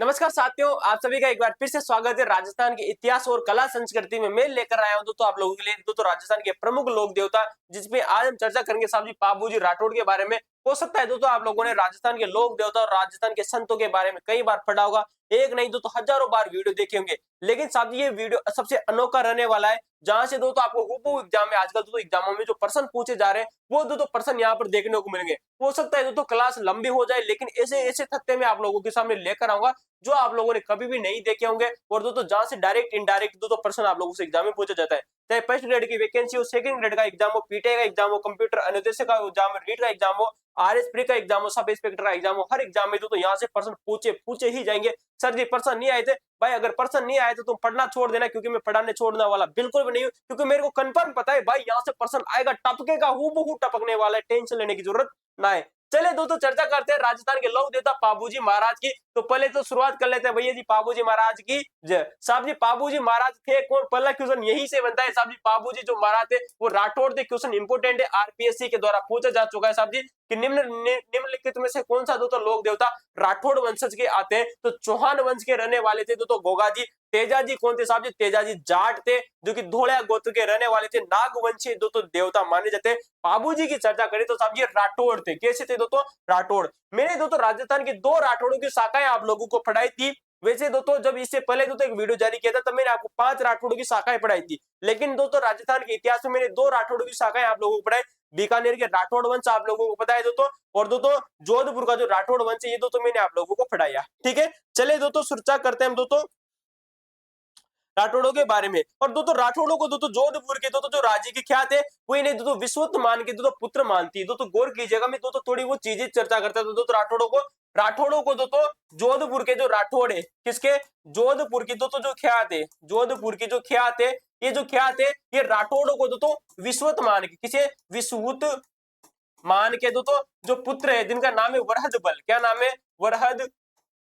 नमस्कार साथियों, आप सभी का एक बार फिर से स्वागत है। राजस्थान के इतिहास और कला संस्कृति में मैं लेकर आया हूं दोस्तों आप लोगों के लिए दोस्तों राजस्थान के प्रमुख लोक देवता, जिसमें आज हम चर्चा करेंगे साहब जी पाबूजी राठौड़ के बारे में। हो सकता है दोस्तों आप लोगों ने राजस्थान के लोक देवता और राजस्थान के संतों के बारे में कई बार पढ़ा होगा, एक नहीं दोस्तों हजारों बार वीडियो देखे होंगे। लेकिन साहब जी ये वीडियो सबसे अनोखा रहने वाला है, जहां से दोस्तों आपको हूबहू एग्जाम में आजकल दोस्तों एग्जामों में जो प्रश्न पूछे जा रहे हैं वो दोस्तों प्रश्न यहाँ पर देखने को मिलेंगे। हो सकता है दोस्तों क्लास लंबी हो जाए, लेकिन ऐसे ऐसे तथ्य मैं आप लोगों के सामने लेकर आऊंगा जो आप लोगों ने कभी भी नहीं देखे होंगे, और दोस्तों जहां से डायरेक्ट इनडायरेक्ट दोस्तों प्रश्न आप लोगों से एग्जाम में पूछा जाता है। चाहे फर्स्ट ग्रेड की वैकेंसी हो, सेकंड ग्रेड का एग्जाम हो, पीटे का एग्जाम हो, कंप्यूटर अनुदेशक का एग्जाम हो, रीड का एग्जाम हो, आरएस प्री का एग्जाम हो, सब इंस्पेक्टर का एग्जाम हो, हर एग्जाम में दोस्तों यहाँ से प्रश्न पूछे पूछे ही जाएंगे। सर जी प्रश्न नहीं आए थे भाई, अगर प्रश्न नहीं आए तो तुम पढ़ना छोड़ देना, क्योंकि मैं पढ़ाने छोड़ने वाला बिल्कुल भी नहीं हूँ, क्योंकि मेरे को कंफर्म पता है भाई यहाँ से प्रश्न आएगा, टपकेगा, हूबहू टपकने वाला है, टेंशन लेने की जरूरत ना है। चले दोस्तों चर्चा करते हैं राजस्थान के लोक देवता पाबूजी महाराज की। तो पहले तो शुरुआत कर लेते हैं भैया जी पाबूजी महाराज की जय। साहब जी पाबूजी महाराज थे कौन? पहला क्वेश्चन यही से बनता है साहब जी, पाबूजी जो महाराज थे वो राठौड़ थे। क्वेश्चन इंपोर्टेंट है, आरपीएससी के द्वारा पूछा जा चुका है साहब जी कि निम्नलिखित में से कौन सा दोस्तों लोक देवता राठौड़ वंशज के आते हैं? तो चौहान वंश के रहने वाले थे दोस्तों गोगाजी। तेजाजी कौन थे साहब जी? तेजाजी जाट थे, जो कि धोलिया गोत्र के रहने वाले थे, नागवंशी दोस्तों देवता माने जाते हैं। बाबूजी की चर्चा करें तो साहब ये राठौड़ थे। कैसे थे दोस्तों? राठौड़। मैंने दोस्तों राजस्थान की दो राठौड़ों की शाखाएं आप लोगों को पढ़ाई थी। वैसे दोस्तों जब इससे पहले दोस्तों एक वीडियो जारी किया था तब मैंने आपको 5 राठौड़ों की शाखाएं पढ़ाई थी, लेकिन दोस्तों राजस्थान के इतिहास में मैंने 2 राठौड़ों की शाखाएं आप लोगों को पढ़ाई। बीकानेर के राठौड़ वंश आप लोगों को पता है दोस्तों, और दोस्तों जोधपुर का जो राठौड़ वंश है ये दोस्तों मैंने आप लोगों को पढ़ाया। ठीक है, चले दोस्तों चर्चा करते हैं हम दोस्तों राठौड़ों के बारे में। और दोस्तों राठौड़ों को दोस्तों जोधपुर के दोस्तों जो राज्य की ख्यात है वो इन्हें दोस्तों विश्वत मान के दोस्तों पुत्र मानती है। दोस्तों गौर कीजिएगा, मैं दोस्तों थोड़ी वो चीजें चर्चा करता था दोस्तों राठौड़ों को दोस्तों जोधपुर के जो राठौड़ है, किसके? जोधपुर की दोस्तों जो ख्यात है, जोधपुर की जो ख्यात है, ये जो ख्यात है ये राठौड़ों को दोस्तों विश्वत मान के, किसे विश्वत मान के दोस्तों जो पुत्र है जिनका नाम है वरहद बल। क्या नाम है? वरहद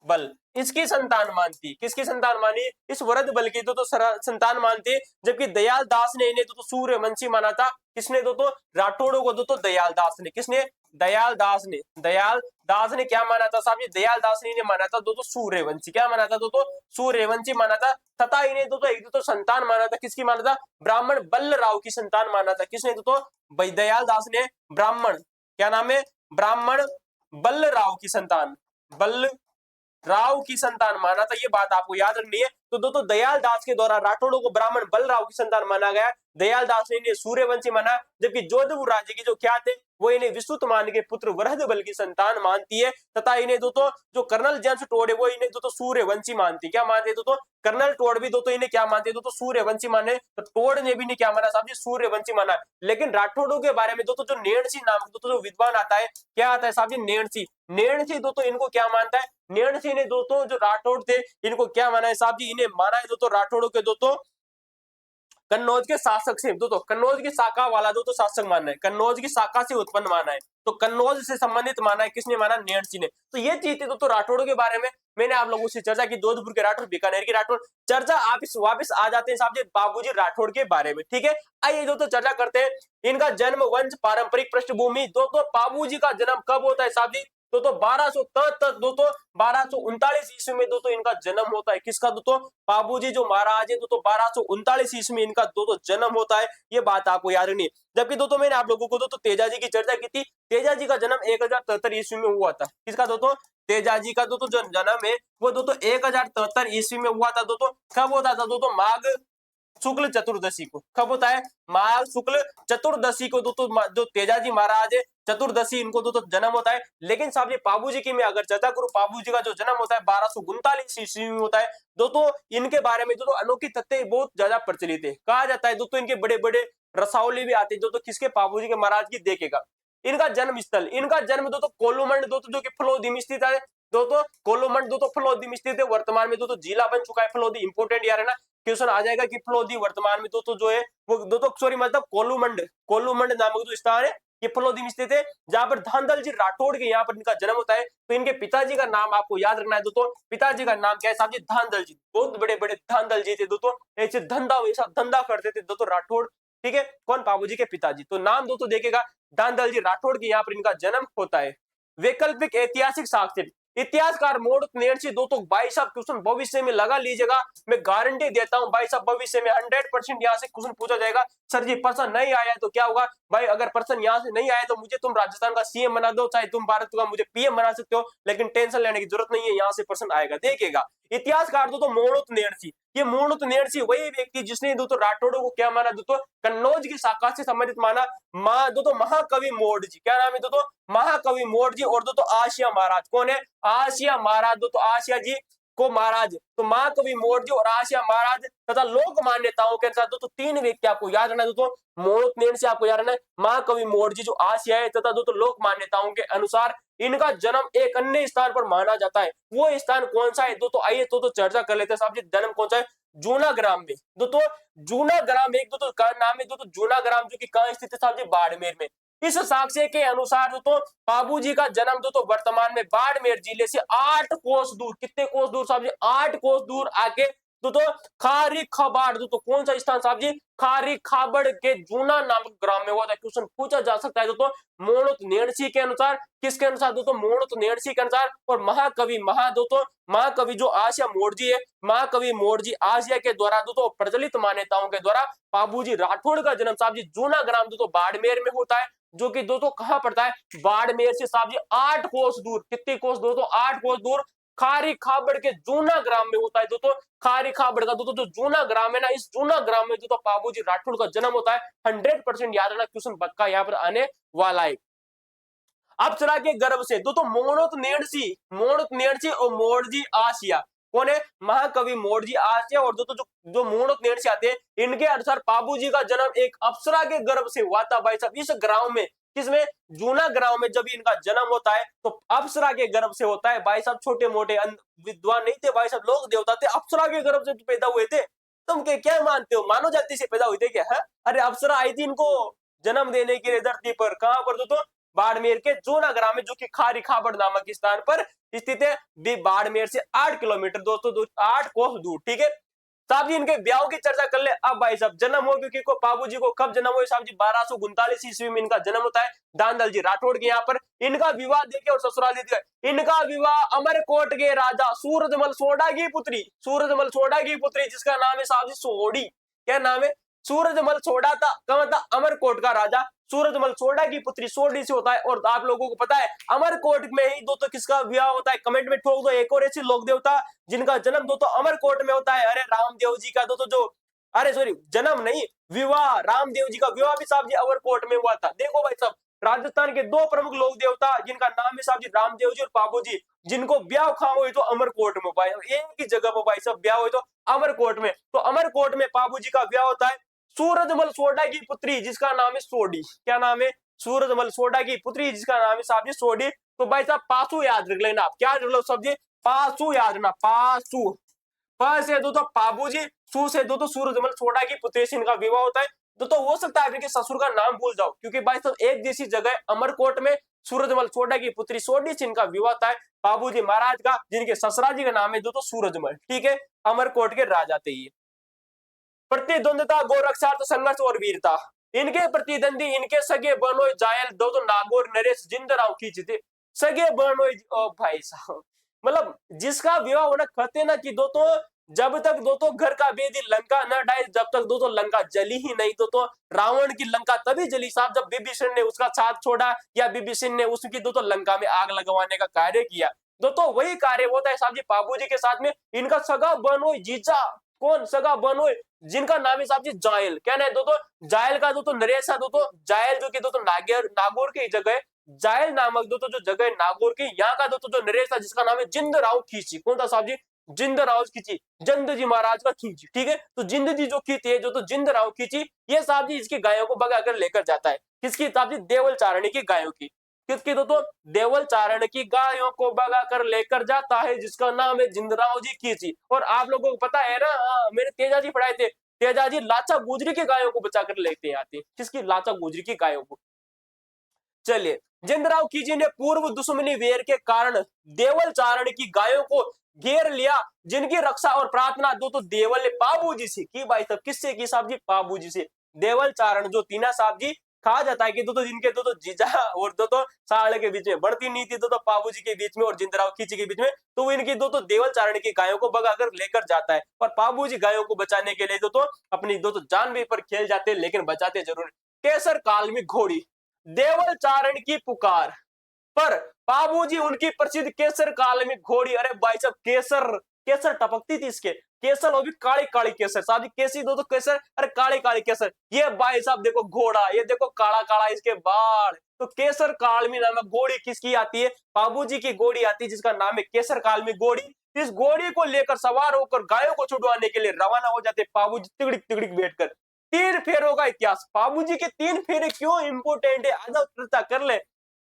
बल। इसकी संतान मानती। किसकी संतान मानी? इस वरद बल की तो संतान मानती। जबकि दयाल दास ने इन्हें तो सूर्यवंशी माना था। किसने दोस्तों? राठौड़ों को दोस्तों दयाल दास ने। किसने? दयाल दास ने। दयाल दास ने क्या माना था साहब? ये दयाल दास ने इन्हें माना था दोस्तों सूर्यवंशी। क्या माना था दोस्तों? सूर्यवंशी माना था। तथा इन्हें दोस्तों एक दोस्तों संतान माना था। किसकी माना था? ब्राह्मण बल्लराव की संतान माना था। किसने दोस्तों? दयाल दास ने ब्राह्मण, क्या नाम है? ब्राह्मण बल्लराव की संतान, बल्ल राव की संतान माना था। ये बात आपको याद रखनी है। तो दोस्तों दयाल दास के द्वारा राठौड़ों को ब्राह्मण बलराव की संतान माना गया। दयाल दास ने इन्हें सूर्यवंशी माना, जबकि जोधपुर राज्य की जो ख्यात है वो इन्हें विश्वत मान के पुत्र वरहद बल की संतान मानती है। तथा इन्हें दोस्तों जो कर्नल जेम्स टोड है वो इन्हें दोस्तों सूर्यवंशी मानती है। क्या मानते हैं दोस्तों? कर्नल टोड भी दोस्तों इन्हें क्या मानते हैं दोस्तों? सूर्यवंशी माने। तो टोड ने भी नहीं क्या माना साहब जी? सूर्यवंशी माना। लेकिन राठौड़ों के बारे में दोस्तों जो नेणसी नाम दोस्तों जो विद्वान आता है, क्या आता है साहब जी? नेणसी। नेणसी दोस्तों इनको क्या मानता है? नेणसी ने दोस्तों जो राठौड़ थे इनको क्या माना है साहब जी? इन्हें माना है दोस्तों राठौड़ों के दोस्तों कन्नौज के शासक से, दोस्तों कन्नौज की शाखा वाला दोस्तों शासक मानना है, कन्नौज की शाखा से उत्पन्न माना है। तो कन्नौज से संबंधित माना है। किसने माना? नेणसी ने। तो ये चीज थी दोस्तों राठौड़ों के बारे में। मैंने आप लोगों से चर्चा की जोधपुर के राठौड़, बीकानेर के राठौड़। चर्चा आप इस वापस आ जाते हैं साहब जी बाबूजी राठौड़ के बारे में। ठीक है, आइए दोस्तों चर्चा करते हैं इनका जन्म, वंश, पारंपरिक पृष्ठभूमि। दोस्तों बाबूजी का जन्म कब होता है साहब जी? तो 1273 दोस्तों 1239 ईस्वी में दोस्तों इनका जन्म होता है। किसका दोस्तों? बाबूजी जो महाराज है दोस्तों 1239 ईस्वी में इनका दोस्तों जन्म होता है। ये बात आपको याद रखनी है। जबकि दोस्तों मैंने आप लोगों को दोस्तों तेजाजी की चर्चा की थी। तेजाजी का जन्म 1073 ईस्वी में हुआ था। किसका दोस्तों? तेजाजी का दोस्तों जो जन्म है वो दोस्तों 1073 ईस्वी में हुआ था। दोस्तों कब होता था? दोस्तों माघ शुक्ल चतुर्दशी को। कब होता है? माघ शुक्ल चतुर्दशी को दोस्तों जो तेजाजी महाराज है चतुर्दशी इनको दोस्तों जन्म होता है। लेकिन साहब जी बाबूजी की मैं अगर चर्चा करूं, बाबूजी का जो जन्म होता है 1239 ईस्वी में होता है। दोस्तों इनके बारे में दोस्तों अनोखी तथ्य बहुत ज्यादा प्रचलित है। कहा जाता है दोस्तों इनके बड़े बड़े रसावली भी आते हैं दोस्तों किसके? बाबूजी के महाराज की। देखेगा इनका जन्म स्थल, इनका जन्म दोस्तों कोलूमंड दोस्तों जो कि फलोदी में स्थित है। दोस्तों कोलूमंड दोस्तों फलोदी में स्थित है। वर्तमान में दोस्तों जिला बन चुका है फलोदी। इंपोर्टेंट यार है ना, क्वेश्चन आ जाएगा कि फलोदी वर्तमान में दोस्तों जो है वो दोस्तों सॉरी मतलब कोलूमंड नामक जो स्थान है ये फलोदी में स्थित है, जहां पर धांधल जी राठौड़ के यहाँ पर इनका जन्म होता है। तो इनके पिताजी का नाम आपको याद रखना है दोस्तों। पिताजी का नाम क्या है साहब जी? धांधल जी। बहुत बड़े बड़े धांधल जी थे दोस्तों, ऐसे धंधा करते थे दोस्तों राठौड़। ठीक है, कौन? बाबूजी के पिताजी। तो नाम दोस्तों देखेगा धांधल जी राठौड़ के यहाँ पर इनका जन्म होता है। वैकल्पिक ऐतिहासिक साक्ष्य, इतिहासकार मोड़ नेणसी दोस्तों भाई साहब क्वेश्चन भविष्य में लगा लीजिएगा, मैं गारंटी देता हूं भाई साहब भविष्य में 100% यहाँ से क्वेश्चन पूछा जाएगा। सर जी पर्सन नहीं आया तो क्या होगा? भाई अगर पर्सन यहाँ से नहीं आया तो मुझे तुम राजस्थान का सीएम बना दो, चाहे तुम भारत का मुझे पीएम बना सकते हो, लेकिन टेंशन लेने की जरूरत नहीं है, यहाँ से पर्सन आएगा। देखिएगा इतिहासकार दोस्तों मोड़ोत नेणसी, ये मोड़ोत नेणसी वही व्यक्ति जिसने दोस्तों राठौड़ों को क्या माना दोस्तों? कन्नौज की शाखा से संबंधित माना। दोस्तों महाकवि मोड़ जी, क्या नाम है दोस्तों? महाकवि मोड़ जी। और दोस्तों आसिया महाराज कौन है? आसिया महाराज दोस्तों, आसिया जी को महाराज, तो महाकवि मोड़ जी और आसिया महाराज तथा लोक मान्यताओं के अनुसार दोस्तों तीन व्यक्ति आपको याद रखना दोस्तों, मोड़ोत नेण से आपको याद रखना है महाकवि मोड़ जी जो आसिया है, तथा दोस्तों लोक मान्यताओं के अनुसार इनका जन्म एक अन्य स्थान पर माना जाता है। वो स्थान कौन सा है दोस्तों? आइए तो चर्चा कर लेते हैं साहब जी। जन्म कौन सा है? जूनाग्राम में दोस्तों, जूनाग्राम एक दोस्तों का नाम है दोस्तों जूनाग्राम, जो कि कहां स्थित है साहब जी? बाड़मेर में। इस साक्ष्य के अनुसार दोस्तों बाबू जी का जन्म दोस्तों वर्तमान में बाड़मेर जिले से 8 कोस दूर, कितने कोस दूर साहब जी? 8 कोस दूर आके दोस्तों खारी खबाड़, दोस्तों कौन सा स्थान साहब जी? खारी खाबड़ के जूना नामक ग्राम में हुआ था। क्वेश्चन पूछा जा सकता है दोस्तों मोड़ोत नेणसी के अनुसार, किसके अनुसार दोस्तों? मोड़ोत नेणसी के अनुसार। और महाकवि दोस्तों महाकवि जो आसिया मोड़ जी है, महाकवि मोड़ जी आसिया के द्वारा दोस्तों प्रचलित मान्यताओं के द्वारा बाबूजी राठौड़ का जन्म साहब जी जूनाग्राम दोस्तों बाड़मेर में होता है, जो कि दोस्तों कहां पड़ता है? बाड़मेर से साहब जी 8 कोस दूर, कितने कोस दोस्तों? 8 कोस दूर खारी खाबड़ के जूना ग्राम में होता है दोस्तों। खारी खाबड़ का दोस्तों जो जूना ग्राम है ना, इस जूना ग्राम में दोस्तों बाबूजी राठौड़ का जन्म होता है। 100% याद रखना, क्वेश्चन पक्का यहाँ पर आने वाला है। अप्सरा के गर्भ से दोस्तों मोड़ोत नेणसी और मोड़जी आसिया कौन है? महाकवि मोड़जी आसिया। और दोस्तों जो मोड़ोत नेणसी आते हैं, इनके अनुसार बाबूजी का जन्म एक अप्सरा के गर्भ से हुआ था भाई साहब। इस ग्राम में, किसमें? जूना ग्राम में जब इनका जन्म होता है तो अप्सरा के गर्भ से होता है भाई साहब। छोटे मोटे विद्वान नहीं थे भाई साहब, लोग देवता थे, अप्सरा के गर्भ से पैदा हुए थे। तुम क्या मानते हो? मानव जाति से पैदा हुए थे क्या? है? अरे अप्सरा आई थी इनको जन्म देने के लिए धरती पर। कहां पर दोस्तों? बाड़मेर के जूना ग्राम में, जो कि खारी खाबड़ नामक स्थान पर स्थित है। बाड़मेर से 8 किलोमीटर दोस्तों 8 कोस दूर। ठीक है साहब जी, इनके ब्याह की चर्चा कर ले। अब भाई साहब जन्म हो, क्योंकि बाबूजी को कब जन्म हुआ साहब जी? 1249 ईस्वी में इनका जन्म होता है दानदल जी राठौड़ के यहाँ पर। इनका विवाह देखिए और ससुराल देखिए, इनका विवाह अमरकोट के राजा सूरजमल सोडा की पुत्री, सूरजमल सोडा की पुत्री जिसका नाम है साहब जी सोडी। क्या नाम है? सूरजमल सोडा था, कौन था? अमरकोट का राजा सूरजमल सोडा की पुत्री सोडी से होता है। और आप लोगों को पता है अमरकोट में ही दोस्तों किसका विवाह होता है? कमेंट में ठोक दो एक और ऐसे लोक देवता जिनका जन्म दोस्तों अमरकोट में होता है। अरे रामदेव जी का दोस्तों जो, अरे सॉरी जन्म नहीं, विवाह, रामदेव जी का विवाह भी साहब जी अमरकोट में हुआ था। देखो भाई साहब, राजस्थान के 2 प्रमुख लोक देवता जिनका नाम है साहब जी रामदेव जी और बाबू जी, जिनको ब्याह खाओ हुई तो अमरकोट में भाई, एक ही जगह पर भाई साहब ब्याह हुई तो अमरकोट में। तो अमरकोट में बाबू जी का ब्याह होता है सूरजमल सोडा की पुत्री जिसका नाम है सोडी। क्या नाम है? सूरजमल सोडा की पुत्री जिसका नाम है साहब जी सोडी। तो भाई साहब पासू याद रख लेना, आप क्या रख लो सब जी? पासू याद रखना, पासू। प से दोस्तों बाबूजी, सू से दोस्तों सूरजमल सोडा की पुत्री से इनका विवाह होता है। दोस्तों हो सकता है इनके ससुर का नाम भूल जाओ, क्योंकि भाई साहब एक जैसी जगह अमरकोट में सूरजमल सोडा की पुत्री सोडी से इनका विवाह था बाबूजी महाराज का, जिनके ससुराल जी का नाम है दोस्तों सूरजमल। ठीक है, अमरकोट के राजा थे ये। प्रतिद्वंदता, गोरक्षार्थ, संघर्ष और वीरता। इनके प्रतिद्वंदी इनके सगे बनोय जायल दोस्तों नागौर नरेश जिंदराव खींच थे। सगे बनोय भाई साहब, मतलब जिसका विवाह होना कहते ना कि दोस्तों जब तक दोस्तों घर का बेदी लंका न डाले, जब तक दोस्तों लंका जली ही नहीं। दोस्तों रावण की लंका तभी जली साहब जब विभीषण ने उसका साथ छोड़ा, या विभीषण ने उसकी दोस्तों लंका में आग लगवाने का कार्य किया। दोस्तों वही कार्य होता है साहब जी बाबूजी के साथ में। इनका सगा बनोय जीजा, कौन सगा बनोय? जिनका नाम है साहब जी जायल। क्या नाम है दोस्तों? जायल का दोस्तों नरेश है दोस्तों, जायल जो कि दोस्तों नागौर की जगह है, जायल नामक दोस्तों जो जगह है नागौर की, यहाँ का दोस्तों जो नरेश था जिसका नाम है जिंदराव खींची। कौन था साहब जी? जिंदराव खींची, जिंद जी महाराज का खींची। ठीक है, तो जिंद जी जो खींची है जो तो जिंदराव खींची, ये साहब जी इसकी गायों को भगा कर लेकर जाता है। किसकी? साहब जी देवल चारणी की गायों की। किसकी दोस्तों? देवल चारण की गायों को भगा कर लेकर जाता है, जिसका नाम है जिंदराव जी खींची। और आप लोगों को पता है ना, मेरे तेजा जी पढ़ाए थे, तेजा जी लाचा गुजरी की गायों को बचा कर लेते आते। किसकी? लाचा गुजरी की गायों को। चलिए, जिंदराव खींची ने पूर्व दुश्मनी वेर के कारण देवल चारण की गायों को घेर लिया, जिनकी रक्षा और प्रार्थना दोस्तों देवल ने बाबूजी से की। भाई साहब किससे की साहब जी? बाबूजी से। देवल चारण जो तीना साहब जी कहा जाता है कि दोस्तों इनके दोस्तों जीजा और दोस्तों साले के बीच में बढ़ती नहीं थी, दोस्तों बाबूजी के बीच में और जिंदराव खींची के बीच में, तो वो इनकी दोस्तों देवल चारण की गायों को भगाकर लेकर जाता है और बाबूजी गायों को बचाने के लिए दोस्तों अपनी दोस्तों जान भी पर खेल जाते हैं, लेकिन बचाते जरूर। केसर काल में घोड़ी, देवल चारण की पुकार पर बाबूजी उनकी प्रसिद्ध केसर काल में घोड़ी, अरे भाई साहब केसर केसर टपकती थी इसके, केसर वो भी काली काली केसर, साहब कैसी दो तो केसर, अरे काली काली केसर, ये भाई साहब देखो घोड़ा, ये देखो काला काला इसके बाल, तो केसर काल में नाम घोड़ी किसकी आती है, बाबूजी की घोड़ी आती है जिसका नाम है केसर काल में घोड़ी। इस घोड़ी को लेकर सवार होकर गायों को छुड़वाने के लिए रवाना हो जाते बाबूजी तिगड़िक तिगड़िक बैठकर। तीन फेरों का इतिहास, बाबूजी के तीन फेरे क्यों इंपोर्टेंट है, आधा चर्चा कर ले।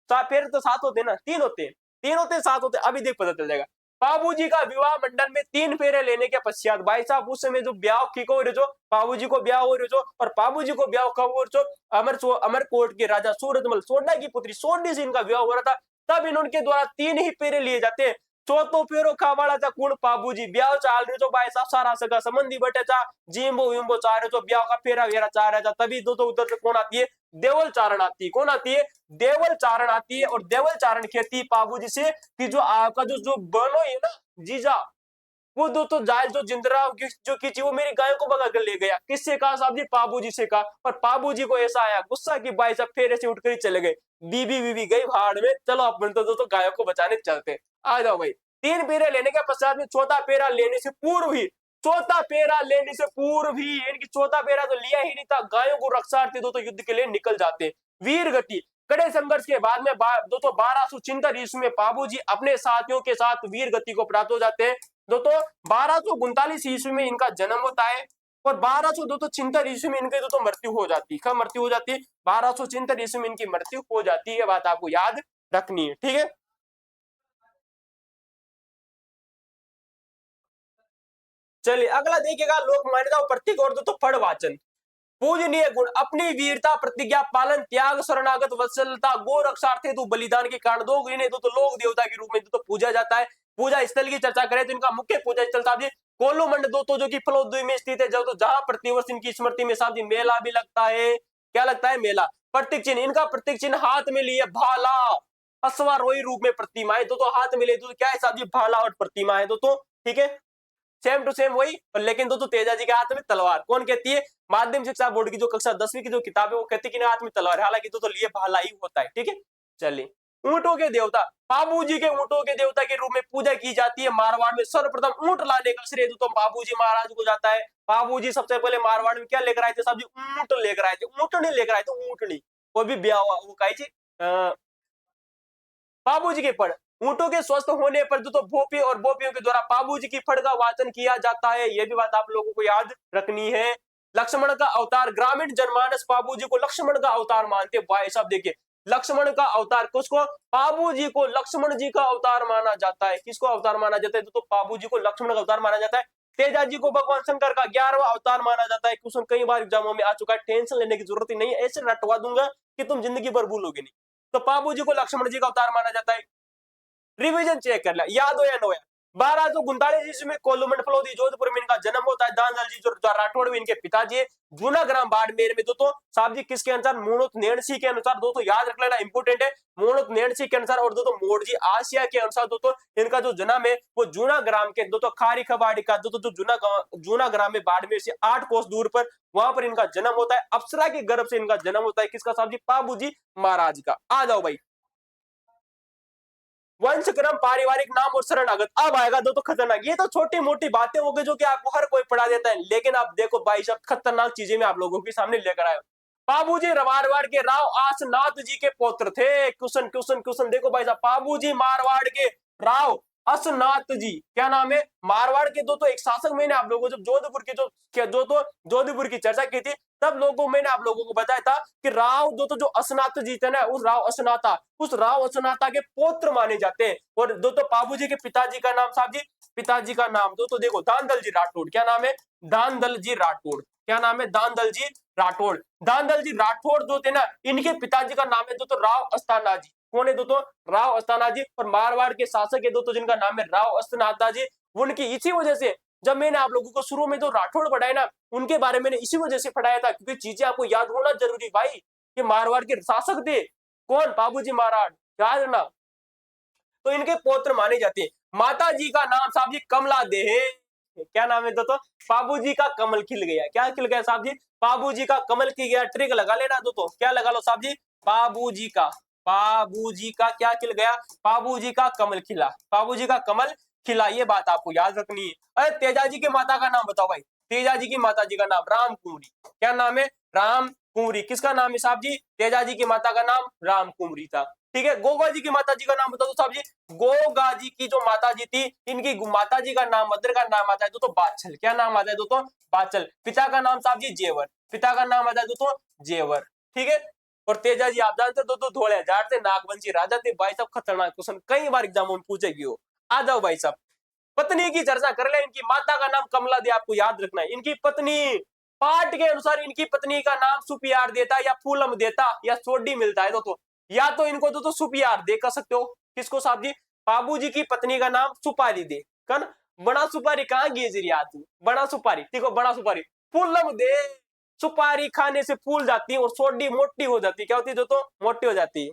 फेरे तो सात होते ना, तीन होते हैं, तीन होते सात होते, अभी देख पता चल जाएगा। बाबूजी का विवाह मंडल में तीन फेरे लेने के पश्चात भाई साहब उस समय जो ब्याह की को जो बाबूजी को ब्याह हो रहे जो और बाबूजी को ब्याह कब हो जो अमरकोट के राजा सूरजमल सोडा की पुत्री सोडी से इनका विवाह हो रहा था, तब इनके द्वारा तीन ही फेरे लिए जाते हैं। चौथो फेरो खावाड़ा था कुण बाबूजी ब्याह चाल रहे जो भाई साहब सारा सगा संबंधी बटे चा जिम्बो विम्बो चाह रहे जो ब्याह का फेरा वेरा चाह रहा था, तभी दो तो उधर से कौन आती है, देवल चारण आती है, कौन आती है, देवल चारण आती है। और देवल चारण कहती है बाबूजी से कि जो आपका जो बनो है ना जीजा, वो दो तो जायल जो जिंदराव जो की वो मेरी गायों को भगा कर ले गया, किससे कहा साहब जी, बाबूजी से कहा। और बाबूजी को ऐसा आया गुस्सा कि भाई साहब फेरे से उठकर ही चले गए, बीबी बीबी गई भाड़ में, चलो अपन तो गायों को बचाने चलते, आ जाओ भाई। तीन फेरे लेने के पश्चात में चौथा फेरा लेने से पूर्व ही, चौथा फेरा लेने से पूर्व ही इनकी चौथा फेरा तो लिया ही नहीं था, गायों को रक्षार्थी दो तो युद्ध के लिए निकल जाते। वीर गति, कड़े संघर्ष के बाद में दोस्तों 1276 ईस्वी में बाबूजी अपने साथियों के साथ वीर गति को प्राप्त हो जाते हैं। दोस्तों 1239 ईस्वी में इनका जन्म होता है और 1276 ईस्वी में इनकी दोस्तों मृत्यु हो जाती है। कब मृत्यु हो जाती है, 1276 ईस्वी में इनकी मृत्यु हो जाती है, बात आपको याद रखनी है, ठीक है। चलिए अगला देखिएगा, लोक मान्यता प्रतीक और दोस्तों फड़ वाचन। पूजनीय गुण, अपनी वीरता प्रतिज्ञा पालन त्याग शरणागत वत्सलता गो रक्षार्थे तो बलिदान के कारण दो इन्हें तो लोक देवता के रूप में तो पूजा जाता है। पूजा स्थल की चर्चा करें तो इनका मुख्य पूजा स्थल साहब जी कोल्लूमंड दोस्तों जो कि फलोद्वी में स्थित है, जो तो जहां प्रतिवर्ष इनकी स्मृति में साहब जी मेला भी लगता है, क्या लगता है, मेला। प्रतीक चिन्ह, इनका प्रतीक चिन्ह हाथ में लिए भाला अश्वारोही रूप में प्रतिमा है, तो हाथ में ले तो क्या है साहब जी, भाला और प्रतिमा है दोस्तों, ठीक है, सेम टू सेम वही। लेकिन दोस्तों तेजा जी के हाथ में तलवार, कौन कहती है, माध्यमिक शिक्षा बोर्ड की जो कक्षा 10वीं की जो किताब है वो कहती है कि हाथ में तलवार, हालांकि तो लिए भाला ही होता है, ठीक है। चलिए ऊंटों के देवता, बाबूजी के ऊंटों के देवता के रूप में पूजा की जाती है। मारवाड़ में सर्वप्रथम ऊंट लाने का श्रेय तो बाबूजी महाराज को जाता है। बाबूजी सबसे पहले मारवाड़ में क्या लेकर आए थे साहब जी, ऊंट लेकर आए थे, ऊंटनी लेकर आए थे, ऊंटनी, वो भी ब्याह हुआ वो कही बाबूजी के फड़, ऊंटों के स्वस्थ होने पर तो भोपी और भोपियों के द्वारा बाबूजी की फड़ का वाचन किया जाता है, यह भी बात आप लोगों को याद रखनी है। लक्ष्मण का अवतार, ग्रामीण जनमानस बाबूजी को लक्ष्मण का अवतार मानते, भाई साहब देखिए लक्ष्मण का अवतार, किसको, बाबूजी को लक्ष्मण जी का अवतार माना जाता है, किसको अवतार माना जाता है, तो बाबूजी को लक्ष्मण का अवतार माना जाता है। तेजा जी को भगवान शंकर का 11वां अवतार माना जाता है, क्वेश्चन कई बार एग्जामों में आ चुका है, टेंशन लेने की जरूरत ही नहीं है, ऐसे रटवा दूंगा कि तुम जिंदगी भर भूलोगे नहीं। तो बाबूजी को लक्ष्मण जी का अवतार माना जाता है। रिवीजन चेक कर लिया, याद हो या नो याद। 1239 ईस्वी में कोल्लूमंड फलोदी जोधपुर में इनका जन्म होता है। दानदल जी जो राठौड़ में इनके पिताजी है। जूना ग्राम बाड़मेर में दोस्तों साहब जी किसके अनुसार, मूणुत नेणसी के अनुसार, दोस्तों याद रख लेना इंपोर्टेंट है, मूणुत नेणसी के अनुसार और दोस्तों मोड़जी आसिया के अनुसार दोस्तों इनका जो जन्म है वो जूना ग्राम के दोस्तों खारी खबाड़ी का दोस्तों जो जूना ग्राम में बाड़मेर से 8 कोस दूर पर, वहां पर इनका जन्म होता है। अप्सरा के गर्भ से इनका जन्म होता है, किसका साहब जी, बाबूजी महाराज का। आ जाओ भाई, वंशक्रम पारिवारिक नाम और शरणागत, अब आएगा दो तो खतरनाक, ये तो छोटी मोटी बातें हो गई जो कि आपको हर कोई पढ़ा देता है, लेकिन आप देखो भाई साहब खतरनाक चीजें मैं आप लोगों के सामने लेकर आया। बाबूजी मारवाड़ के राव आसनाथ जी के पुत्र थे। क्वेश्चन क्वेश्चन क्वेश्चन देखो भाई साहब, बाबूजी मारवाड़ के राव असनाथ जी, क्या नाम है, मारवाड़ के दो तो एक शासक, मैंने आप लोगों को जब जोधपुर के जो तो जोधपुर की चर्चा की थी तब लोगों मैंने आप लोगों को बताया था कि राव दो तो जो असनाथ जी थे ना, उस राव असनाता के पुत्र माने जाते हैं। और दो तो बाबूजी के पिताजी का नाम साहब जी, पिताजी का नाम दो तो देखो दानदल जी राठौड़, क्या नाम है, दानदल जी राठौड़, क्या नाम है, दानदल जी राठौड़। दानदल जी राठौड़ जो थे ना, इनके पिताजी का नाम है दो तो राव अस्ताना जी, कौन है दोस्तों, राव अस्ताना जी। और मारवाड़ के शासक है दोस्तों जिनका नाम है राव अस्ताना जी। उनकी इसी वजह से जब मैंने आप लोगों को शुरू में जो राठौड़ पढ़ाया ना, उनके बारे में इसी वजह से पढ़ाया था, क्योंकि चीजें आपको याद होना जरूरी भाई। ये मारवाड़ के शासक थे। कौन? बाबूजी महाराज, याद रखना। तो इनके पौत्र माने जाते हैं। माता जी का नाम साहब जी कमला दे है। क्या नाम है दोस्तों? बाबू जी का कमल खिल गया। क्या खिल गया साहब जी? बाबू जी का कमल खिल गया। ट्रिक लगा लेना दोस्तों, क्या लगा लो साहब जी? बाबू जी का, बाबू जी का क्या खिल गया? बाबू जी का कमल खिला, बाबू जी का कमल खिला, ये बात आपको याद रखनी है। अरे तेजा जी के माता का नाम बताओ भाई। तेजा जी की माता जी का नाम राम कुंवरी। क्या नाम है? राम कुंवरी। किसका नाम है साहब जी? तेजा जी की माता का नाम राम कुंवरी था। ठीक है, गोगा जी की माता जी का नाम बताओ साहब जी। गोगा जी की जो माता जी थी, इनकी माता जी का नाम, मदर का नाम आता है दोस्तों बाछल। क्या नाम आता है दोस्तों? बाछल। पिता का नाम साहब जी जेवर। पिता का नाम आता है दोस्तों जेवर। ठीक है। और तेजा जी आप जानते हो दोस्तों धोले हजार थे, नागवंशी राजा थे भाई साहब। खतरनाक क्वेश्चन कई बार एग्जाम में पूछेगी हो। आ जाओ भाई साहब, पत्नी की चर्चा कर ले। इनकी माता का नाम कमला दे, आपको याद रखना है। इनकी पत्नी, पाठ के अनुसार इनकी पत्नी का नाम सुपियार देता या फूलम देता या सोडी मिलता है दोस्तों। या तो इनको दोस्तों सुपियार दे कर सकते हो। किसको साहब जी? बाबूजी की पत्नी का नाम सुपारी दे। कन बड़ा सुपारी कहाँ गेजरी आती? बड़ा सुपारी, देखो बड़ा सुपारी। फूलम दे, सुपारी खाने से फूल जाती है और सोडी मोटी हो जाती है। क्या होती है दोस्तों? मोटी हो जाती है।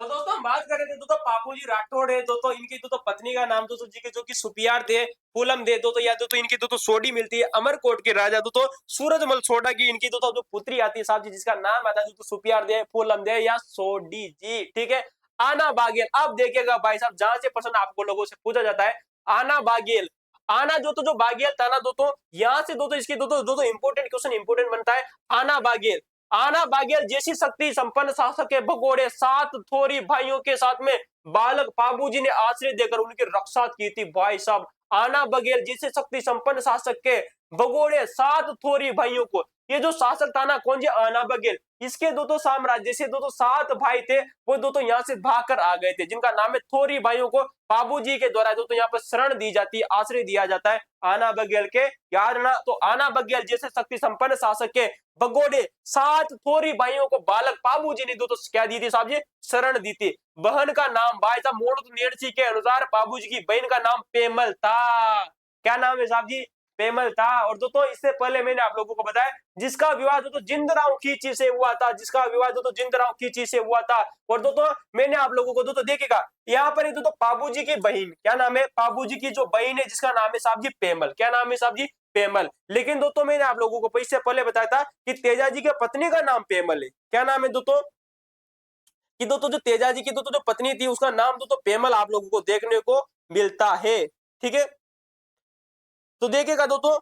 तो दोस्तों हम बात कर रहे थे दोस्तों पापूजी राठौड़ है दोस्तों, इनकी दोस्तों पत्नी का नाम दोस्तों जी के जो कि सुपियार थे फूलम दे दोस्तों, या दोस्तों इनकी दोस्तों सोडी मिलती है अमरकोट के राजा दोस्तों सूरजमल सोडा की इनकी दोस्तों जो पुत्री आती है साहब जी, जिसका नाम आता है दोस्तों सुपियार दे, फूलम दे या सोडी जी, ठीक है। आना बागेल, अब देखिएगा भाई साहब, जहां से प्रश्न आपको लोगों से पूछा जाता है, आना बागेल, आना जो बागेल था ना दोस्तों, यहाँ से दोस्तों इसकी दोस्तों इंपोर्टेंट क्वेश्चन इंपोर्टेंट बनता है। आना बागेल, आना बागेल जैसी शक्ति संपन्न शासक के भगोड़े 7 थोरी भाइयों के साथ में बालक पाबूजी ने आश्रय देकर उनकी रक्षा की थी। भाई साहब, आना बघेल जैसे शक्ति संपन्न शासक के भगोड़े 7 थोरी भाइयों को, ये जो शासक था ना कौन जी, आना बघेल, इसके दोस्तों साम्राज्य से दोस्तों 7 भाई थे, वो दोस्तों यहाँ से भागकर आ गए थे, जिनका नाम है थोरी भाइयों को पाबूजी के द्वारा दोस्तों यहाँ पर शरण दी जाती है, आश्रय दिया जाता है आना बघेल के, याद रखना। तो आना बघेल जैसे शक्ति संपन्न शासक के भगोड़े 7 थोरी भाइयों को बालक पाबूजी ने दोस्तों क्या दी थी साहब जी, शरण दी थी। बहन का नाम भाई साहब मोड़ नेड़सी के अनुसार बाबूजी की बहन का नाम पेमल था। क्या नाम है साहब जी, पेमल था। और दोस्तों इससे पहले मैंने आप लोगों को बताया जिसका विवाह दोस्तों जिंदराव खींची से हुआ था, जिसका विवाह दोस्तों जिंदराव खींची से हुआ था। और दोस्तों मैंने आप लोगों को दोस्तों देखिएगा यहाँ पर दोस्तों पाबूजी की बहन, क्या नाम है, पाबूजी की जो बहन है जिसका नाम है साहब जी पेमल, क्या नाम है साहब जी, पेमल। लेकिन दोस्तों मैंने आप लोगों को इससे पहले बताया था कि तेजाजी के पत्नी का नाम पेमल है, क्या नाम है दोस्तों, कि दोस्तों जो तेजाजी की दोस्तों जो पत्नी थी उसका नाम दोस्तों पेमल आप लोगों को देखने को मिलता है, ठीक है। तो देखिएगा दोस्तों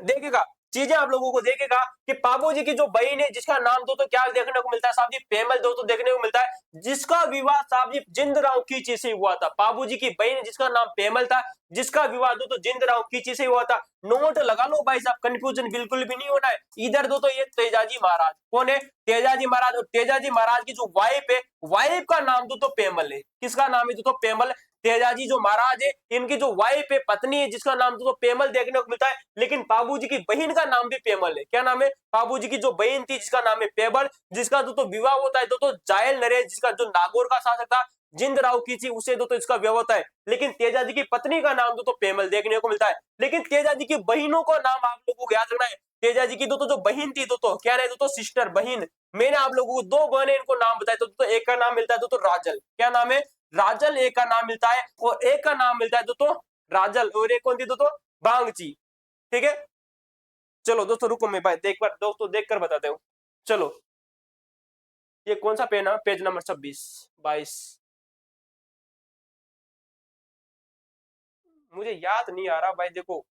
देखिएगा चीजें आप लोगों को देखिएगा कि पाबूजी की जो बहन है जिसका नाम दोस्तों क्या देखने को मिलता है साहब जी, पेमल दोस्तों देखने को मिलता है, जिसका विवाह साहब जी जिंदराव खींची से हुआ था। पाबूजी की बहन जिसका नाम पेमल था, जिसका विवाह दोस्तों जिंदराव खींची से हुआ था। नोट लगा लो भाई साहब, कंफ्यूजन बिल्कुल भी नहीं होना है। इधर दोस्तों ये तेजाजी महाराज कौन है, तेजाजी महाराज, और तेजाजी महाराज की जो वाइफ है, वाइफ का नाम दोस्तों पेमल है, किसका नाम है दोस्तों, पेमल। तेजाजी जो महाराज है इनकी जो वाइफ है, पत्नी है, जिसका नाम तो पेमल देखने को मिलता है, लेकिन बाबूजी की बहन का नाम भी पेमल है। क्या नाम है, बाबूजी की जो बहन थी जिसका नाम है पेमल, जिसका तो विवाह होता है तो जायल नरेश, जिसका जो नागौर का शासक था जिंद राव कीची, उसे तो इसका विवाह होता है। लेकिन तेजाजी की पत्नी का नाम तो पेमल देखने को मिलता है। लेकिन तेजाजी की बहनों का नाम आप लोगों को याद रखना है। तेजाजी की जो बहन थी क्या रहे सिस्टर बहन, मैंने आप लोगों को 2 बहन इनको नाम बताया, तो एक का नाम मिलता है राजल, क्या नाम है, राजल एक का नाम मिलता है, और एक का नाम मिलता है दोस्तों राजल, और एक कौन थी दोस्तों, बांगची, ठीक है। चलो दोस्तों रुको, मैं एक बार दोस्तों देख कर बताते हूँ। चलो ये कौन सा पेन है, पेज नंबर 26 22, मुझे याद नहीं आ रहा भाई, देखो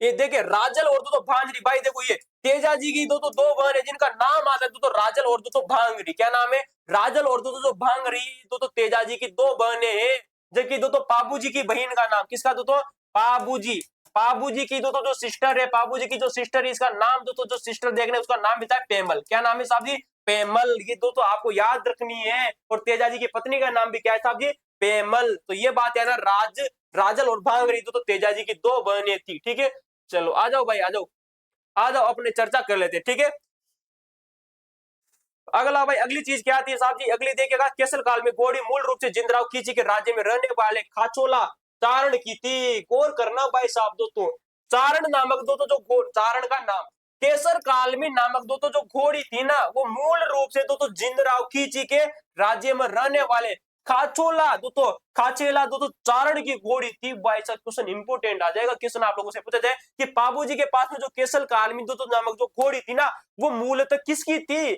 ये देखिए राजल और दोस्तों भांगरी, भाई देखो ये तेजाजी की दोस्तों 2 बहन है जिनका नाम आता है दोस्तों राजल और दोस्तों भांगरी, क्या नाम है, राजल और दोस्तों भांगरी, दोस्तों तेजाजी की 2 बहनें हैं। जबकि दोस्तों पाबूजी की बहन का नाम किसका, दोस्तों पाबूजी, पाबूजी की दोस्तों जो सिस्टर है, पाबूजी की जो सिस्टर है इसका नाम दोस्तों जो सिस्टर देखने उसका नाम मिलता है पेमल, क्या नाम है साहब जी, पेमल। ये दोस्तों आपको याद रखनी है। और तेजाजी की पत्नी का नाम भी क्या है साहब जी, पेमल। तो ये बात है ना, राजल और भांगरी दोस्तों तेजाजी की 2 बहनें थी, ठीक है। चलो आ जाओ भाई, आ जाओ, आ जाओ अपने चर्चा कर लेते हैं, ठीक है। अगला भाई अगली चीज क्या आती है साहब जी, अगली देखिएगा केसल काल में गौड़ी मूल रूप से जिंदराव कीची के राज्य में रहने वाले खाचोला चारण की थी। गौर करना भाई साहब दोस्तों, चारण नामक दोस्तों जो चारण का नाम केसर काल में नामक दोस्तों जो घोड़ी थी ना, वो मूल रूप से दोस्तों जिंदराव खींची के राज्य में रहने वाले खाचोला दोस्तों, खाचेला दोस्तों चारण की घोड़ी थी। भाई साहब क्वेश्चन इंपोर्टेंट आ जाएगा, क्वेश्चन आप लोगों से पूछा जाए कि बाबूजी के पास में जो केसर काल में दोस्तों नामक जो घोड़ी थी ना, वो मूलतः किसकी थी,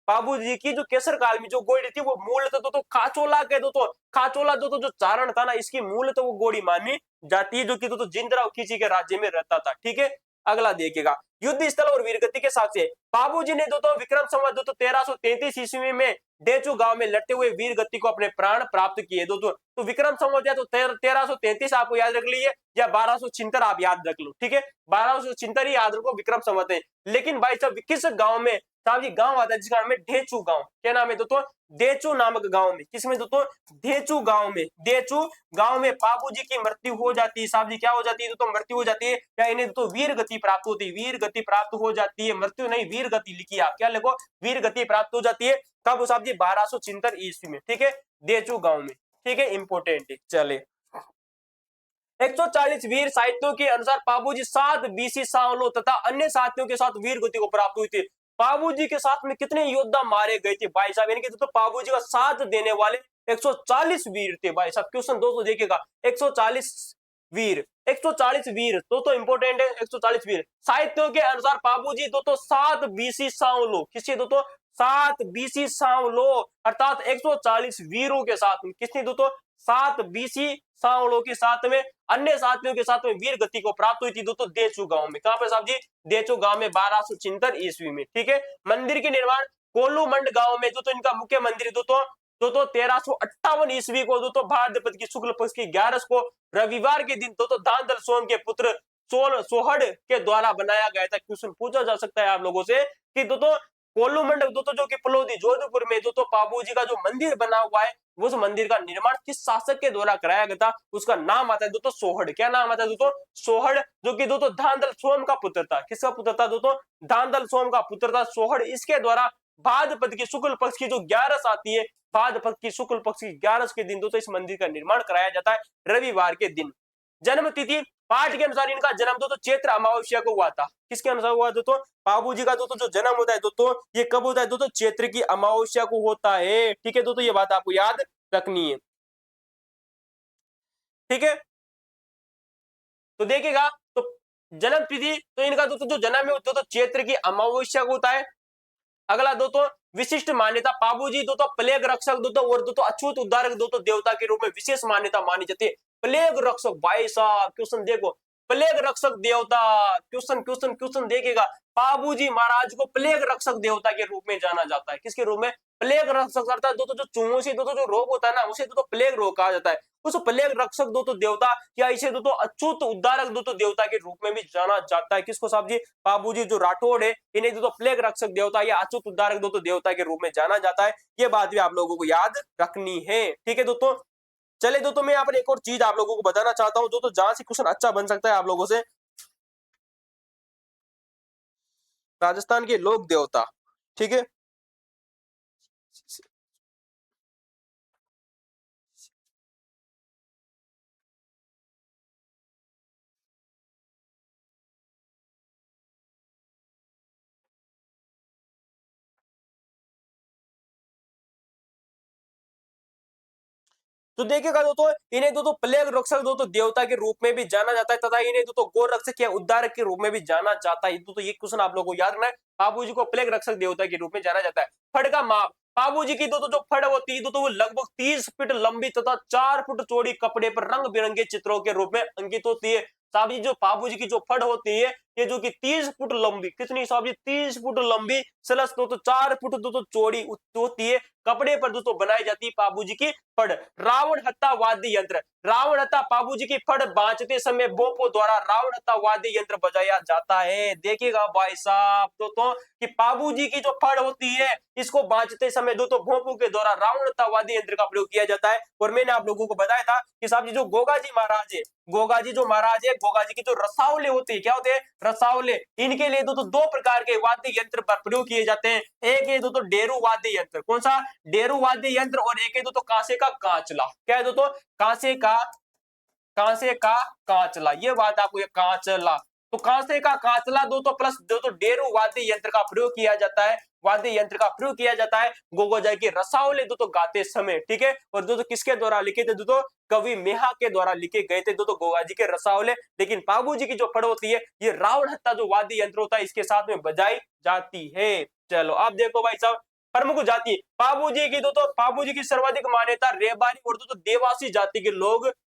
बाबूजी की जो केसर काल में जो घोड़ी थी वो मूलतः तो खाचोला के खाचोला जो चारण था ना, इसकी मूलतः वो घोड़ी मानी जाती है, जो कि जिंदराव खींची के राज्य में रहता था, ठीक है। अगला देखिएगा युद्ध स्थल और वीरगति के साथ से बाबूजी ने विक्रम संवत 1333 ईस्वी में डेचू गांव में लड़ते हुए वीर गति को अपने प्राण प्राप्त किए दोस्तों। तो विक्रम संवत या तो 1333 आपको याद रख लीजिए, या 1276 आप याद रख लो, ठीक है। 1276 ही याद रखो, विक्रम संवत है। लेकिन भाई साहब किस गांव में साहब जी, गांव आता है जिसका नाम है ढेचू गांव, क्या नाम है दोस्तों, देचू नामक गांव में, किसमें दोस्तों, देचू गांव में, देचू गांव में बाबूजी की मृत्यु हो जाती है साहब जी, क्या हो जाती है दोस्तों, मृत्यु हो जाती है, या इन्हें दोस्तों वीर गति प्राप्त होती है, वीर गति प्राप्त हो जाती है, मृत्यु नहीं वीर गति लिखिए आप, क्या लिखो, वीर गति प्राप्त हो जाती है। कब साहब जी, 1276 ईस्वी में, ठीक है, देचू गांव में, ठीक है, इंपोर्टेंट है। चले 140 वीर साहित्यों के अनुसार बाबूजी 7 बीसी सावलों तथा अन्य साथियों के साथ वीर गति को प्राप्त हुई थी। पाबूजी के साथ में कितने योद्धा मारे गए थे भाई साहब, यानी कि दोस्तों पाबूजी का साथ देने वाले 140 वीर थे भाई साहब। क्वेश्चन दोस्तों देखिएगा, 140 वीर, 140 वीर दोस्तों इंपोर्टेंट है, 140 वीर। साहित्यों के अनुसार पाबूजी दोस्तों 7 बीसी सांवलो, किसके दोस्तों 7 बीसी सांवलो, अर्थात 140 वीरों के साथ में किसने दोस्तों 7 बीसी सांवलों के साथ में अन्य साथियों के साथ में वीर गति को प्राप्त हुई थी दोस्तों देचू गांव में। कहां पे साहब जी, देचू गांव में 1276 ईस्वी में। ठीक है, मंदिर के निर्माण कोल्लूमंड गांव में दोस्तों इनका मुख्य मंदिर दोस्तों 1358 ईस्वी को दोस्तों भाद्रपद की शुक्ल पक्ष की 11 को रविवार के दिन दोस्तों दांदल सोम के पुत्र सोहड़ के द्वारा बनाया गया था। क्वेश्चन पूछा जा सकता है आप लोगों से कि दोस्तों कोल्लूमंड दोस्तों जो कि पलोदी जोधपुर में दोस्तों पाबूजी का जो मंदिर बना हुआ है, उस मंदिर का निर्माण किस शासक के द्वारा कराया गया था, उसका नाम आता है दोस्तों सोहड़। क्या नाम आता है दोस्तों, सोहड़, जो कि दोस्तों धांधल सोम का पुत्र था। किसका पुत्र था दोस्तों, धांधल सोम का पुत्र था सोहड़। इसके द्वारा भाद्रपद की शुक्ल पक्ष की जो 11 आती है, भाद्रपद की शुक्ल पक्ष की 11 के दिन दोस्तों इस मंदिर का निर्माण कराया जाता है रविवार के दिन। जन्म तिथि पाठ के अनुसार इनका जन्म दोस्तों चैत्र अमावस्या को हुआ था। किसके अनुसार हुआ दोस्तों, बाबूजी का दोस्तों जो जन्म होता है दोस्तों ये कब होता है दोस्तों, चैत्र की अमावस्या को होता है। ठीक है दोस्तों, ये बात आपको याद रखनी है। ठीक है, तो देखिएगा, तो जन्म तिथि तो इनका दोस्तों जो जन्म है दोस्तों चैत्र की अमावस्या को होता है। अगला दोस्तों विशिष्ट मान्यता, पाबूजी दोस्तों प्लेग रक्षक दोस्तों और दोस्तों अछूत उद्धारक दोस्तों देवता के रूप में विशेष मान्यता मानी जाती है। प्लेग रक्षक, भाई साहब क्वेश्चन देखो, प्लेग रक्षक देवता, क्वेश्चन क्वेश्चन क्वेश्चन देखिएगा, पाबूजी महाराज को प्लेग रक्षक देवता के रूप में जाना जाता है। किसके रूप में, प्लेग रक्षक, अर्थात दोस्तों जो चूहों से दोस्तों जो रोग होता है ना, उसे दोस्तों प्लेग रोग कहा जाता है। उस प्लेग रक्षक दोस्तों देवता या इसे दोस्तों अच्युत उद्धारक दोस्तों देवता के रूप में भी जाना जाता है। किसको साहब जी, बाबूजी जो राठौड़ है इन्हें दोस्तों प्लेग रक्षक देवता या अच्युत उद्धारक दोस्तों देवता के रूप में जाना जाता है। ये बात भी आप लोगों को याद रखनी है। ठीक है दोस्तों, चले दोस्तों मैं यहाँ पर एक और चीज आप लोगों को बताना चाहता हूँ दोस्तों, जहां से क्वेश्चन अच्छा बन सकता है आप लोगों से। राजस्थान के लोक देवता, ठीक है, तो देखिएगा दोस्तों इन्हें दोस्तों प्लेग रक्षक दोस्तों देवता के रूप में भी जाना जाता है तथा इन्हें दोस्तों गो रक्षक या उद्धारक के रूप में भी जाना जाता है। दोस्तों ये क्वेश्चन आप लोगों को याद रखना है, बाबूजी को प्लेग रक्षक देवता के रूप में जाना जाता है। फड़ का माप, बाबूजी की दोस्तों जो फड़ होती है दोस्तों वो लगभग 30 फीट लंबी तथा 4 फुट चौड़ी कपड़े पर रंग बिरंगे चित्रों के रूप में अंकित होती है। साहब जी जो बाबूजी की जो फड़ होती है ये जो कि 30 फुट लंबी, कितनी साहब जी 30 फुट लंबी, प्लस दोस्तों 4 फुट दोस्तों चौड़ी होती है, कपड़े पर दोस्तों बनाई जाती है बाबूजी की फड़। रावण हत्ता वाद्य यंत्र, रावण हत्ता बाबूजी की फड़ बांचते समय बोपो द्वारा रावण हत्ता वाद्य यंत्र बजाया जाता है। देखिएगा भाई साहब दोस्तों कि बाबूजी की जो फड़ होती है इसको बांचते समय दोस्तों भोंपू के द्वारा रावण हत्ता वाद्य यंत्र का प्रयोग किया जाता है। और मैंने आप लोगों को बताया था कि साहब जी जो गोगा जी महाराज है, गोगा जी जो महाराज है, गोगा जी की जो रसावले होते हैं, क्या होते हैं रसावले, इनके लिए दोस्तों 2 प्रकार के वाद्य यंत्र पर प्रयोग किए जाते हैं। एक है दोस्तों डेरू वाद्य यंत्र, कौन सा, डेरू वाद्य यंत्र, और एक है दोस्तों कांसे का कांचला। क्या है दोस्तों, कांसे का कांचला, ये बात आपको, ये कांचला, तो कांसे का कांचला दोस्तों प्लस दोस्तों डेरू वाद्य यंत्र का प्रयोग किया जाता है, वाद्य यंत्र का प्रयोग किया जाता है गोगोजाई के रसावले दोस्तों गाते समय। ठीक है, और दोस्तों किसके द्वारा लिखे थे दोस्तों, कवि मेहा के द्वारा लिखे गए थे दोस्तों गोगाजी के रसावले। लेकिन बाबूजी की जो फड़ होती है ये रावण हत्ता जो वाद्य यंत्र होता है इसके साथ में बजाई जाती है। चलो आप देखो भाई साहब, प्रमुख जाति बाबूजी की दोस्तों, बाबूजी की सर्वाधिक मान्यता रेबारी और दोस्तों देवासी जाति के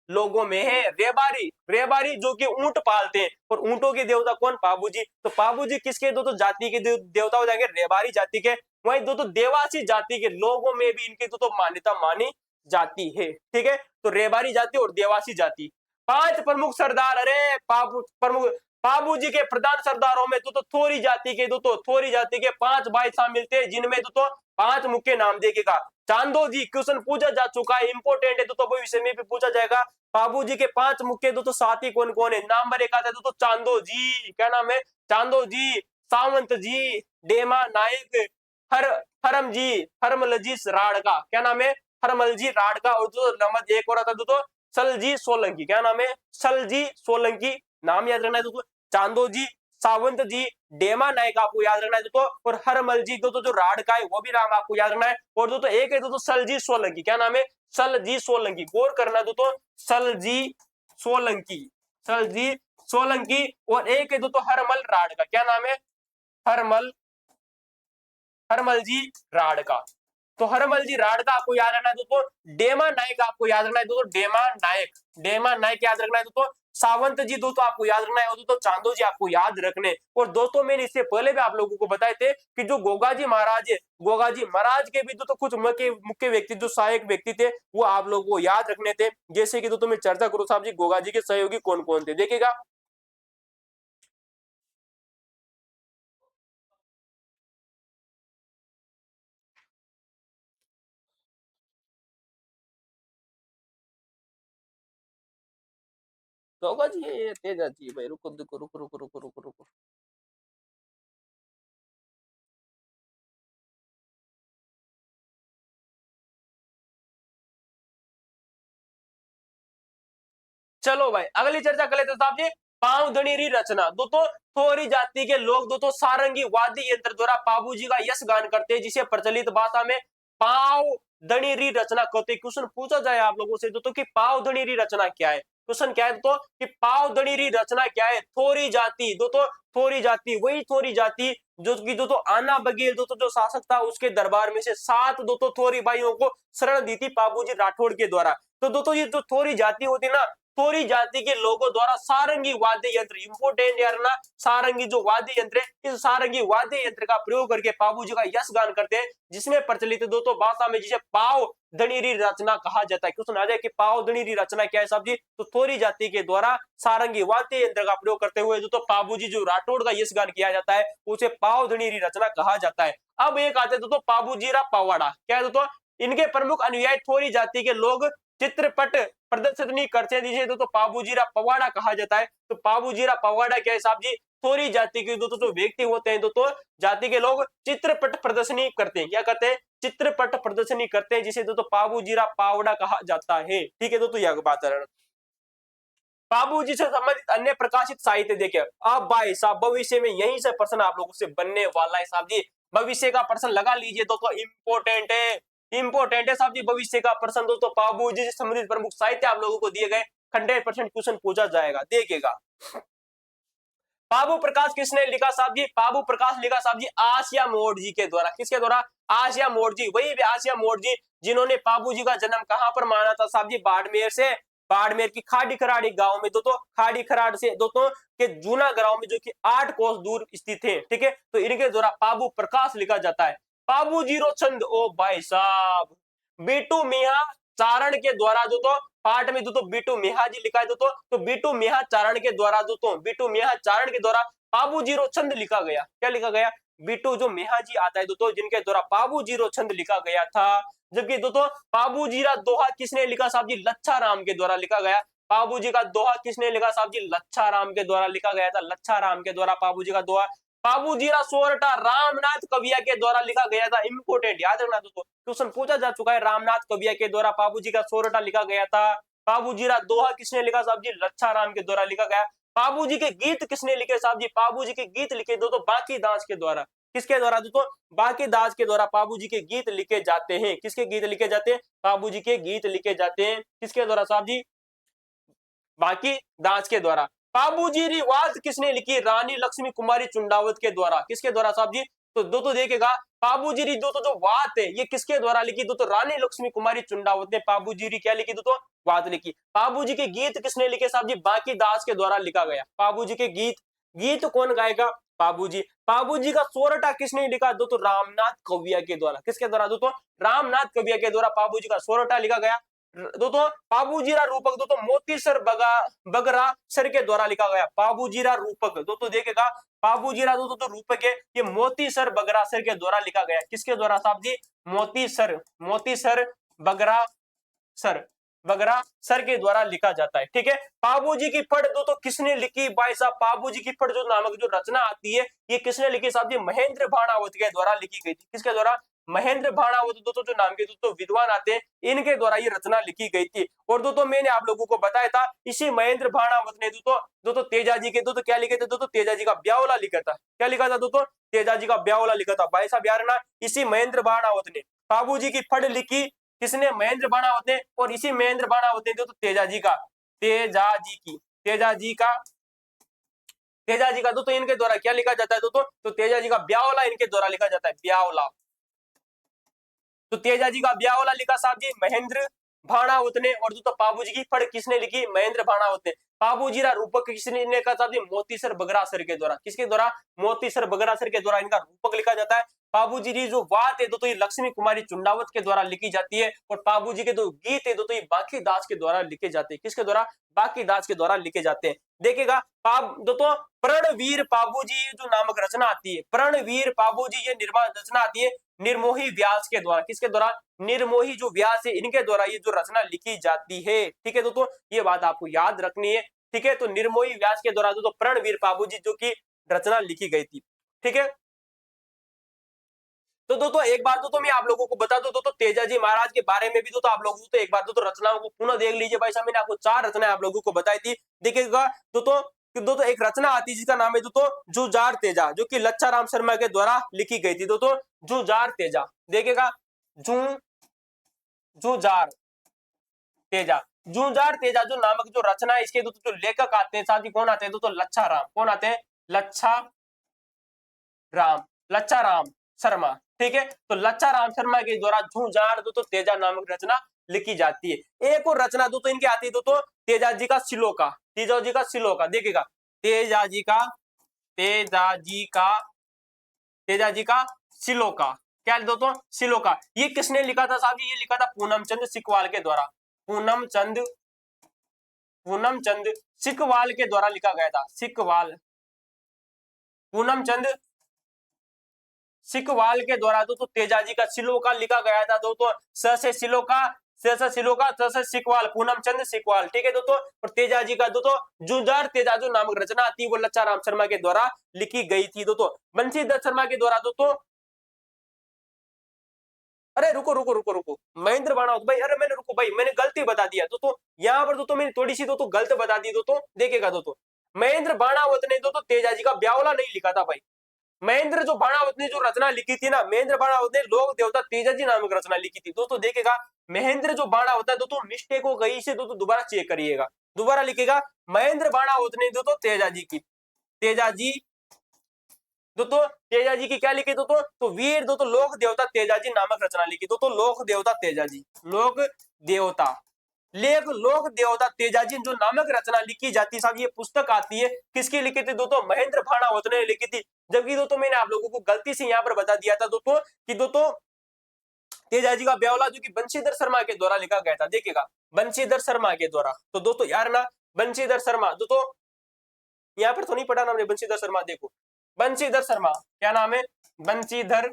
लोगों में है। रेबारी, रेबारी जो कि ऊंट पालते हैं, और ऊंटों के देवता कौन, बाबूजी। तो बाबूजी किसके दोस्तों जाति के देवता हो जाएंगे, रेबारी जाति के। वहीं दोस्तों देवासी जाति के लोगों में भी इनकी दोस्तों मान्यता मानी जाती है। ठीक है, तो रेबारी जाति और देवासी जाति। 5 प्रमुख सरदार, अरे प्रमुख बाबूजी के प्रधान सरदारों में दोस्तों थोरी जाति के दोस्तों, थोरी जाति के 5 भाई शामिल थे, जिनमें दोस्तों 5 मुख्य नाम देखिएगा। चांदो जी, क्वेश्चन पूछा जा चुका है, इंपोर्टेंट है दोस्तों, भविष्य में भी पूछा जाएगा। बाबूजी के 5 मुख्य दोस्तों साथी कौन कौन है, नंबर 1 आता है दोस्तों चांदो जी, क्या नाम है, चांदो जी, सावंत जी, डेमा नायक, हर हरम जी, हरमलजी राड़का, क्या नाम है, हरमलजी राड़का, और दोस्तों नंबर 1 और आता है दोस्तों सलजी सोलंकी, क्या नाम है, सलजी सोलंकी, नाम याद रखना है दोस्तों, चांदो जी, सावंत जी, डेमा नायक आपको याद रखना है दोस्तों, और हरमल जी दोस्तों जो राड का है वो भी नाम आपको याद रखना है। और दोस्तों एक है दोस्तों सलजी सोलंकी, क्या नाम है? सलजी सोलंकी, गौर करना दोस्तों, सलजी सोलंकी, सलजी सोलंकी। और एक है दोस्तों हरमल राड का, क्या नाम है? हरमल, हरमल जी राड का। तो हरमल जी राड का आपको याद रखना है दोस्तों। डेमा नायक आपको याद रखना है दोस्तों, डेमा नायक, डेमा नायक याद रखना है दोस्तों। सावंत जी दोस्तों आपको याद रखना है, और दोस्तों चांदो जी आपको याद रखने। और दोस्तों मैंने इससे पहले भी आप लोगों को बताए थे कि जो गोगाजी महाराज है, गोगाजी महाराज के भी दोस्तों कुछ मुख्य व्यक्ति जो सहायक व्यक्ति थे वो आप लोगों को याद रखने थे। जैसे कि दोस्तों मैं चर्चा करूं साहब जी, गोगाजी के सहयोगी कौन कौन थे, देखिएगा। गोगाजी ये तेज आती है भाई, रुको रुको रुको रुको रुको रुको रुको। चलो भाई अगली चर्चा कर लेते हैं साहब जी। पावधनी रचना दोस्तों, थोरी जाति के लोग दोस्तों सारंगी वाद्य यंत्र द्वारा बाबूजी का यश गान करते हैं, जिसे प्रचलित भाषा में पावधनी रचना कहते हैं। क्वेश्चन पूछा जाए आप लोगों से दोस्तों कि पावधनी रचना क्या है, क्वेश्चन क्या है दोस्तों कि पावधनी रचना क्या है? थोरी जाति दोस्तों, थोरी जाति वही थोरी जाति जो कि दोस्तों आना बघेल दोस्तों जो शासक था उसके दरबार में से 7 दोस्तों थोरी भाइयों को शरण दी थी बाबूजी राठौड़ के द्वारा। तो दोस्तों ये जो थोरी जाति होती है ना, थोरी जाति के लोगों द्वारा सारंगी वाद्य यंत्र, इंपोर्टेंट यार ना, सारंगी जो वाद्य यंत्र है, इस सारंगी वाद्य यंत्र का प्रयोग करके बाबूजी का यश गान करते हैं, जिसमें प्रचलित दोस्तों भाषा में जिसे पाव धनीरी रचना कहा जाता है। क्वेश्चन आ जाए कि पाव धनीरी रचना क्या है साहब जी, तो थोरी जाति के द्वारा सारंगी वाद्य यंत्र का प्रयोग करते हुए दोस्तों बाबूजी जो राठौड़ का यश गान किया जाता है उसे पाव धनीरी रचना कहा जाता है। अब एक आते दोस्तों बाबूजीरा पवाड़ा, क्या है दोस्तों? इनके प्रमुख अनुयायी थोरी जाति के लोग चित्रपट प्रदर्शनी करते हैं, जिसे दोस्तों बाबूजीरा पवाड़ा कहा जाता है। तो बाबूजीरा पवाड़ा क्या है साहब जी? थोरी जाति के दोस्तों जो व्यक्ति होते हैं दोस्तों, जाति के लोग चित्रपट प्रदर्शनी करते हैं, क्या करते हैं? चित्रपट प्रदर्शनी करते हैं, जिसे दोस्तों बाबूजीरा पावड़ा कहा जाता है। ठीक है दोस्तों, यह बात है। बाबूजी से संबंधित अन्य प्रकाशित साहित्य देखिए। अब भाई साहब भविष्य में यहीं से प्रश्न आप लोगों से बनने वाला है साहब जी, भविष्य का प्रश्न लगा लीजिए दोस्तों, इंपोर्टेंट है, इंपोर्टेंट है साहब जी भविष्य का प्रश्न दोस्तों। बाबूजी से संबंधित प्रमुख साहित्य आप लोगों को दिए गए, 100% क्वेश्चन पूछा जाएगा, देखिएगा। बाबू प्रकाश किसने लिखा साहब जी? बाबू प्रकाश लिखा साहब जी आसिया मोड़ जी के द्वारा, किसके द्वारा? आसिया मोड़ जी, वही आसिया मोड़ जी जिन्होंने बाबूजी का जन्म कहां पर माना था साहब जी? बाड़मेर से, बाड़मेर की खाड़ी खराड़ी गांव में दोस्तों, खाड़ी खराड़ से दोस्तों के जूना गांव में जो कि 8 कोस दूर स्थित है। ठीक है, तो इनके द्वारा बाबू प्रकाश लिखा जाता है। बाबू जीरो चंद, ओ भाई साहब, बीटू मिया चारण के द्वारा दोस्तों पाठ में दोस्तों बीटू मिया जी लिखा है दोस्तों, तो बीटू मिया चारण के द्वारा दोस्तों, बीटू मिया चारण के द्वारा बाबू जीरो छंद लिखा गया। क्या लिखा गया? बीटू जो मिया जी आता है दोस्तों, जिनके द्वारा बाबू जीरो छंद लिखा गया था। जबकि दोस्तों बाबू जीरा दोहा किसने लिखा साहब जी? लच्छा राम के द्वारा लिखा गया। बाबू जी का दोहा किसने लिखा साहब जी? लच्छा राम के द्वारा लिखा गया था, लच्छा राम के द्वारा बाबू जी का दोहा। बाबू जीरा सोरठा रामनाथ कविया के द्वारा लिखा गया था, इंपोर्टेंट याद रखना दोस्तों, क्वेश्चन पूछा जा चुका है। रामनाथ कविया के द्वारा बाबूजी का सोरठा लिखा गया था। बाबूजीरा दोहा किसने लिखा साहब जी? लच्छा राम के द्वारा लिखा गया। बाबूजी के गीत किसने लिखे साहब जी? बाबूजी के गीत लिखे दोस्तों बाकी दास के द्वारा, किसके द्वारा दोस्तों? बाकी दास के द्वारा बाबूजी के गीत लिखे जाते हैं। किसके गीत लिखे जाते हैं? बाबूजी के गीत लिखे जाते हैं, किसके द्वारा साहब जी? बाकी दास के द्वारा। बाबूजी रिवाज किसने लिखी? रानी लक्ष्मी कुमारी चुंडावत के द्वारा, किसके द्वारा साहब जी? तो दोस्तों देखिएगा, बाबूजी री दोस्तों जो बात है ये किसके द्वारा लिखी? दोस्तों रानी लक्ष्मी कुमारी चुंडावत ने बाबूजी री क्या लिखी दोस्तों? बात लिखी। बाबूजी के गीत किसने लिखे साहब जी? बाकी दास के द्वारा लिखा गया। बाबूजी के गीत, गीत कौन गाएगा? बाबूजी। बाबूजी का सोरठा किसने लिखा? दोस्तों रामनाथ कविया के द्वारा, किसके द्वारा दोस्तों? रामनाथ कविया के द्वारा बाबूजी का सोरठा लिखा गया। दोस्तों बाबूजीरा रूपक दोस्तों मोतीसर बगरा सर के द्वारा लिखा गया। बाबूजीरा रूपक दोस्तों देखिएगा, बाबूजीरा दोस्तों तो रूपक है, ये मोतीसर बगरा सर के द्वारा लिखा गया। किसके द्वारा साहब जी? मोतीसर, मोतीसर बगरा सर, बगरा सर के द्वारा लिखा जाता है। ठीक है, बाबूजी की पढ़ दोस्तों किसने लिखी? भाई साहब बाबूजी की पढ़ जो नामक जो रचना आती है ये किसने लिखी साहब जी? महेंद्र भाणावत के द्वारा लिखी गई थी। किसके द्वारा? महेंद्र भाणावत दोस्तों जो नाम के दोस्तों विद्वान आते हैं, इनके द्वारा ये रचना लिखी गई थी। और दोस्तों मैंने आप लोगों को बताया था इसी महेंद्र भाणावत ने दोस्तों तेजाजी के दोस्तों क्या लिखे थे, दोस्तों तेजाजी का ब्यावला लिखा था। क्या लिखा था दोस्तों? तेजाजी का ब्यावला लिखा था। भाई साहब यार ना, इसी महेंद्र भाणावत ने बाबूजी की फड़ लिखी, किसने? महेंद्र भाणावत ने। और इसी महेंद्र भाणावत ने दोस्तों तेजाजी का दोस्तों इनके द्वारा क्या लिखा जाता है दोस्तों? तो तेजाजी का ब्यावला इनके द्वारा लिखा जाता है, ब्यावला। तो तेजाजी का ब्यावला लिखा साहब जी महेंद्र भाणावत ने। और दोस्तों बाबूजी की फड़ किसने लिखी? महेंद्र भाणावत ने। बाबूजी रा रूपक किसने लिखा साहब जी? मोतीसर बगरासर के द्वारा। किसके द्वारा? मोतीसर बगरासर के द्वारा इनका रूपक लिखा जाता है। बाबूजी की जो बात है दोस्तों ये लक्ष्मी कुमारी चुंडावत के द्वारा लिखी जाती है। और बाबूजी के जो गीत है दोस्तों ये बांकी दास के द्वारा लिखे जाते हैं। किसके द्वारा? बांकी दास के द्वारा लिखे जाते हैं। देखिएगा दोस्तों प्रणवीर बाबूजी जो नामक रचना आती है, प्रणवीर बाबूजी ये निर्माण रचना आती है निर्मोही व्यास के द्वारा। किसके द्वारा? निर्मोही जो व्यास है इनके द्वारा ये जो रचना लिखी जाती है। ठीक है दोस्तों, ये बात आपको याद रखनी है। ठीक है, तो निर्मोही व्यास के द्वारा दोस्तों प्रणवीर बाबूजी जो की रचना लिखी गई थी। ठीक है, तो दोस्तों एक बार तो मैं आप लोगों को बता दूं दोस्तों तेजाजी महाराज के बारे में भी दोस्तों आप लोगों को एक बार दोस्तों रचनाओं को पुनः देख लीजिए। भाई साहब मैंने आपको 4 रचनाएं आप लोगों को बताई थी। देखिएगा दोस्तों एक रचना आती है जिसका नाम है दोस्तों जुझार तेजा, जो कि लच्छा राम शर्मा के द्वारा लिखी गई थी। दोस्तों जुझार तेजा, देखिएगा जुझार तेजा, जुझार तेजा जो नामक जो रचना है इसके दोस्तों जो लेखक आते हैं साथ ही कौन आते हैं दोस्तों? लच्छा राम। कौन आते हैं? लच्छा राम शर्मा। ठीक है, तो लच्छा राम शर्मा के द्वारा जुझार दोस्तों तेजा नामक रचना लिखी जाती है। एक और रचना दोस्तों इनकी आती है दोस्तों तेजाजी का सिलोका। तेजाजी का सिलोका, देखिएगा तेजाजी का सिलोका। क्या दोस्तों? सिलोका। ये किसने लिखा था साहब? ये लिखा था पूनम चंद सिकवाल के द्वारा। पूनम चंद सिकवाल के द्वारा लिखा गया था। पूनम चंद सिकवाल के द्वारा दोस्तों तेजाजी का सिलोका लिखा गया था। दोस्तों स से सिलोका, त से सिकवाल, पूनम चंद सिकवाल। ठीक है दोस्तों, और तेजाजी का दोस्तों जुझार तेजा जो नामक रचना आती है वो लच्छा राम शर्मा के द्वारा लिखी गई थी। दोस्तों बंशीधर शर्मा के द्वारा दोस्तों, अरे रुको महेंद्र भाणावत भाई, अरे मैंने गलती बता दिया दोस्तों। यहाँ पर दोस्तों मैंने थोड़ी सी दोस्तों गलत बता दी दोस्तों। देखिएगा दोस्तों महेंद्र भाणावत ने दोस्तों तेजाजी का ब्यावला नहीं लिखा था भाई। महेंद्र जो भाणावत ने जो रचना लिखी थी ना, महेंद्र भाणावत ने लोक देवता तेजाजी नामक रचना लिखी थी। दोस्तों देखिएगा महेंद्र जो भाणावत है दोस्तों मिस्टेक हो गई, इसे दोस्तों दोबारा चेक करिएगा, दोबारा लिखेगा महेंद्र भाणावत ने दोस्तों तेजाजी की क्या लिखी दोस्तों? तो वीर दोस्तों लोक देवता तेजाजी नामक रचना लिखी। दोस्तों लोक देवता तेजाजी जो नामक रचना लिखी जाती है साहब, ये पुस्तक आती है किसकी लिखी थी दोस्तों? महेंद्र भाणावत ने लिखी थी। जबकि दोस्तों मैंने आप लोगों को गलती से यहाँ पर बता दिया था दोस्तों कि दोस्तों तेजाजी का ब्यावला जो कि बंशीधर शर्मा के द्वारा लिखा गया था। देखिएगा बंशीधर शर्मा के द्वारा। तो दोस्तों यार ना बंशीधर शर्मा दोस्तों यहाँ पर तो नहीं पढ़ा ना हमने बंशीधर शर्मा। देखो बंशीधर शर्मा, क्या नाम है? बंशीधर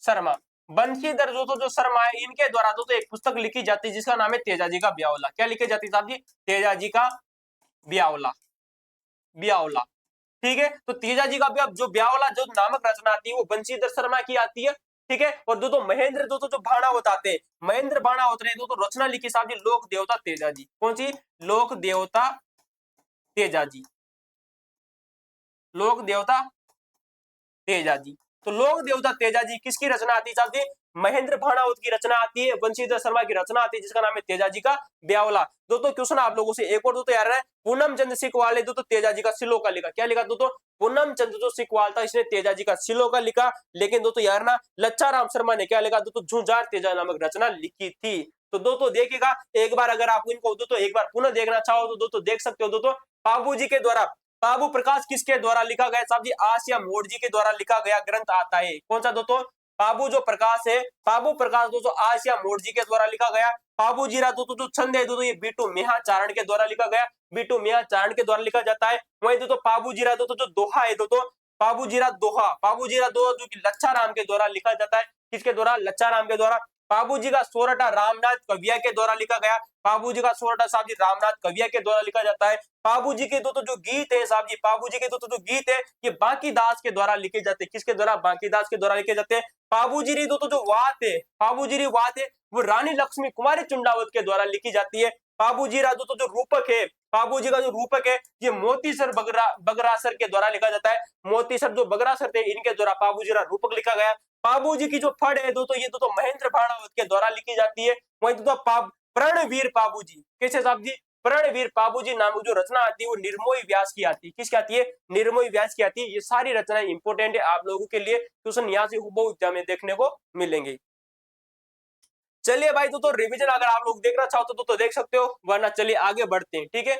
शर्मा। बंशीधर जो शर्मा है इनके द्वारा दोस्तों एक पुस्तक लिखी जाती है जिसका नाम है तेजाजी का ब्यावला। क्या लिखी जाती है साहब जी? तेजाजी का ब्यावला। ठीक है, तो तेजाजी का जो ब्यावला जो नामक रचना आती है वो बंशीधर शर्मा की आती है। ठीक है, और दोस्तों महेंद्र दोस्तों जो भाणावत आते हैं, महेंद्र भाणावत ने दोस्तों रचना लिखी साहब जी लोक देवता तेजाजी। कौन सी? लोक देवता तेजाजी। लोक देवता तेजाजी। तो लोक देवता तेजाजी किसकी रचना आती है साहब जी? महेंद्र भाणावत की रचना आती है, बंशीधर शर्मा की रचना आती है जिसका नाम है तेजाजी का ब्यावला। दोस्तों क्वेश्चन आप लोगों से एक और दोस्तों यार है, पूनम चंद सिकवाल ने दोस्तों तेजाजी का सिलोका लिखा। क्या लिखा दोस्तों? पूनम चंद जो सिकवाल था इसने तेजाजी का सिलोका लिखा। लेकिन दोस्तों यार ना लच्छा राम शर्मा ने क्या लिखा दोस्तों? जुझार तेजा नामक रचना लिखी थी। तो दोस्तों देखिएगा एक बार अगर आप इनको दोस्तों एक बार पुनः देखना चाहो तो दोस्तों देख सकते हो। दोस्तों बाबूजी के द्वारा, बाबू प्रकाश किसके द्वारा लिखा गया साहब जी? आसिया मोड़जी के द्वारा लिखा गया ग्रंथ आता है। कौन सा दोस्तों? बाबू जो प्रकाश है, बाबू प्रकाश दोस्तों आसिया मोड़जी के द्वारा लिखा गया। बाबू जीरा दोस्तों जो छंद है दोस्तों ये बीटू मेहा चारण के द्वारा लिखा गया। बीटू मेहा चारण के द्वारा लिखा जाता है। वही दोस्तों बाबू जीरा दोस्तों जो दोहा है दोस्तों बाबू जीरा दोहा जो कि लच्छा राम के द्वारा लिखा जाता है। किसके द्वारा? लच्छा राम के द्वारा। बाबूजी का सोरठा रामनाथ कविया के द्वारा लिखा गया। बाबूजी का सोरठा साहब जी रामनाथ कविया के द्वारा लिखा जाता है। बाबूजी के दो जो गीत है साहब जी, बाबूजी के दो जो गीत है ये बांकी दास के द्वारा लिखे जाते हैं। किसके द्वारा? बांकी दास के द्वारा लिखे जाते हैं। बाबूजी री दो जो वात है, बाबूजी री वात है वो रानी लक्ष्मी कुमारी चुंडावत के द्वारा लिखी जाती है। बाबूजी रा जो रूपक है, बाबूजी का जो रूपक है ये मोतीसर बगरासर के द्वारा लिखा जाता है। मोतीसर जो बगरासर थे इनके द्वारा बाबूजी रा रूपक लिखा गया। बाबूजी की जो फड़ है दोस्तों ये दोस्तों महेंद्र भाणावत के द्वारा लिखी जाती है। वहीं दोस्तों प्रणवीर बाबूजी, कैसे साहब जी? प्रणवीर बाबूजी नामक जो रचना आती है वो निर्मोही व्यास की आती है। किसकी आती है? निर्मोही व्यास की आती है। ये सारी रचनाएं इंपोर्टेंट है आप लोगों के लिए, क्वेश्चन यहाँ से हुबहू एग्जाम में देखने को मिलेंगे। चलिए भाई तो रिवीजन अगर आप लोग देखना चाहते हो तो देख सकते हो, वरना चलिए आगे बढ़ते हैं। ठीक है,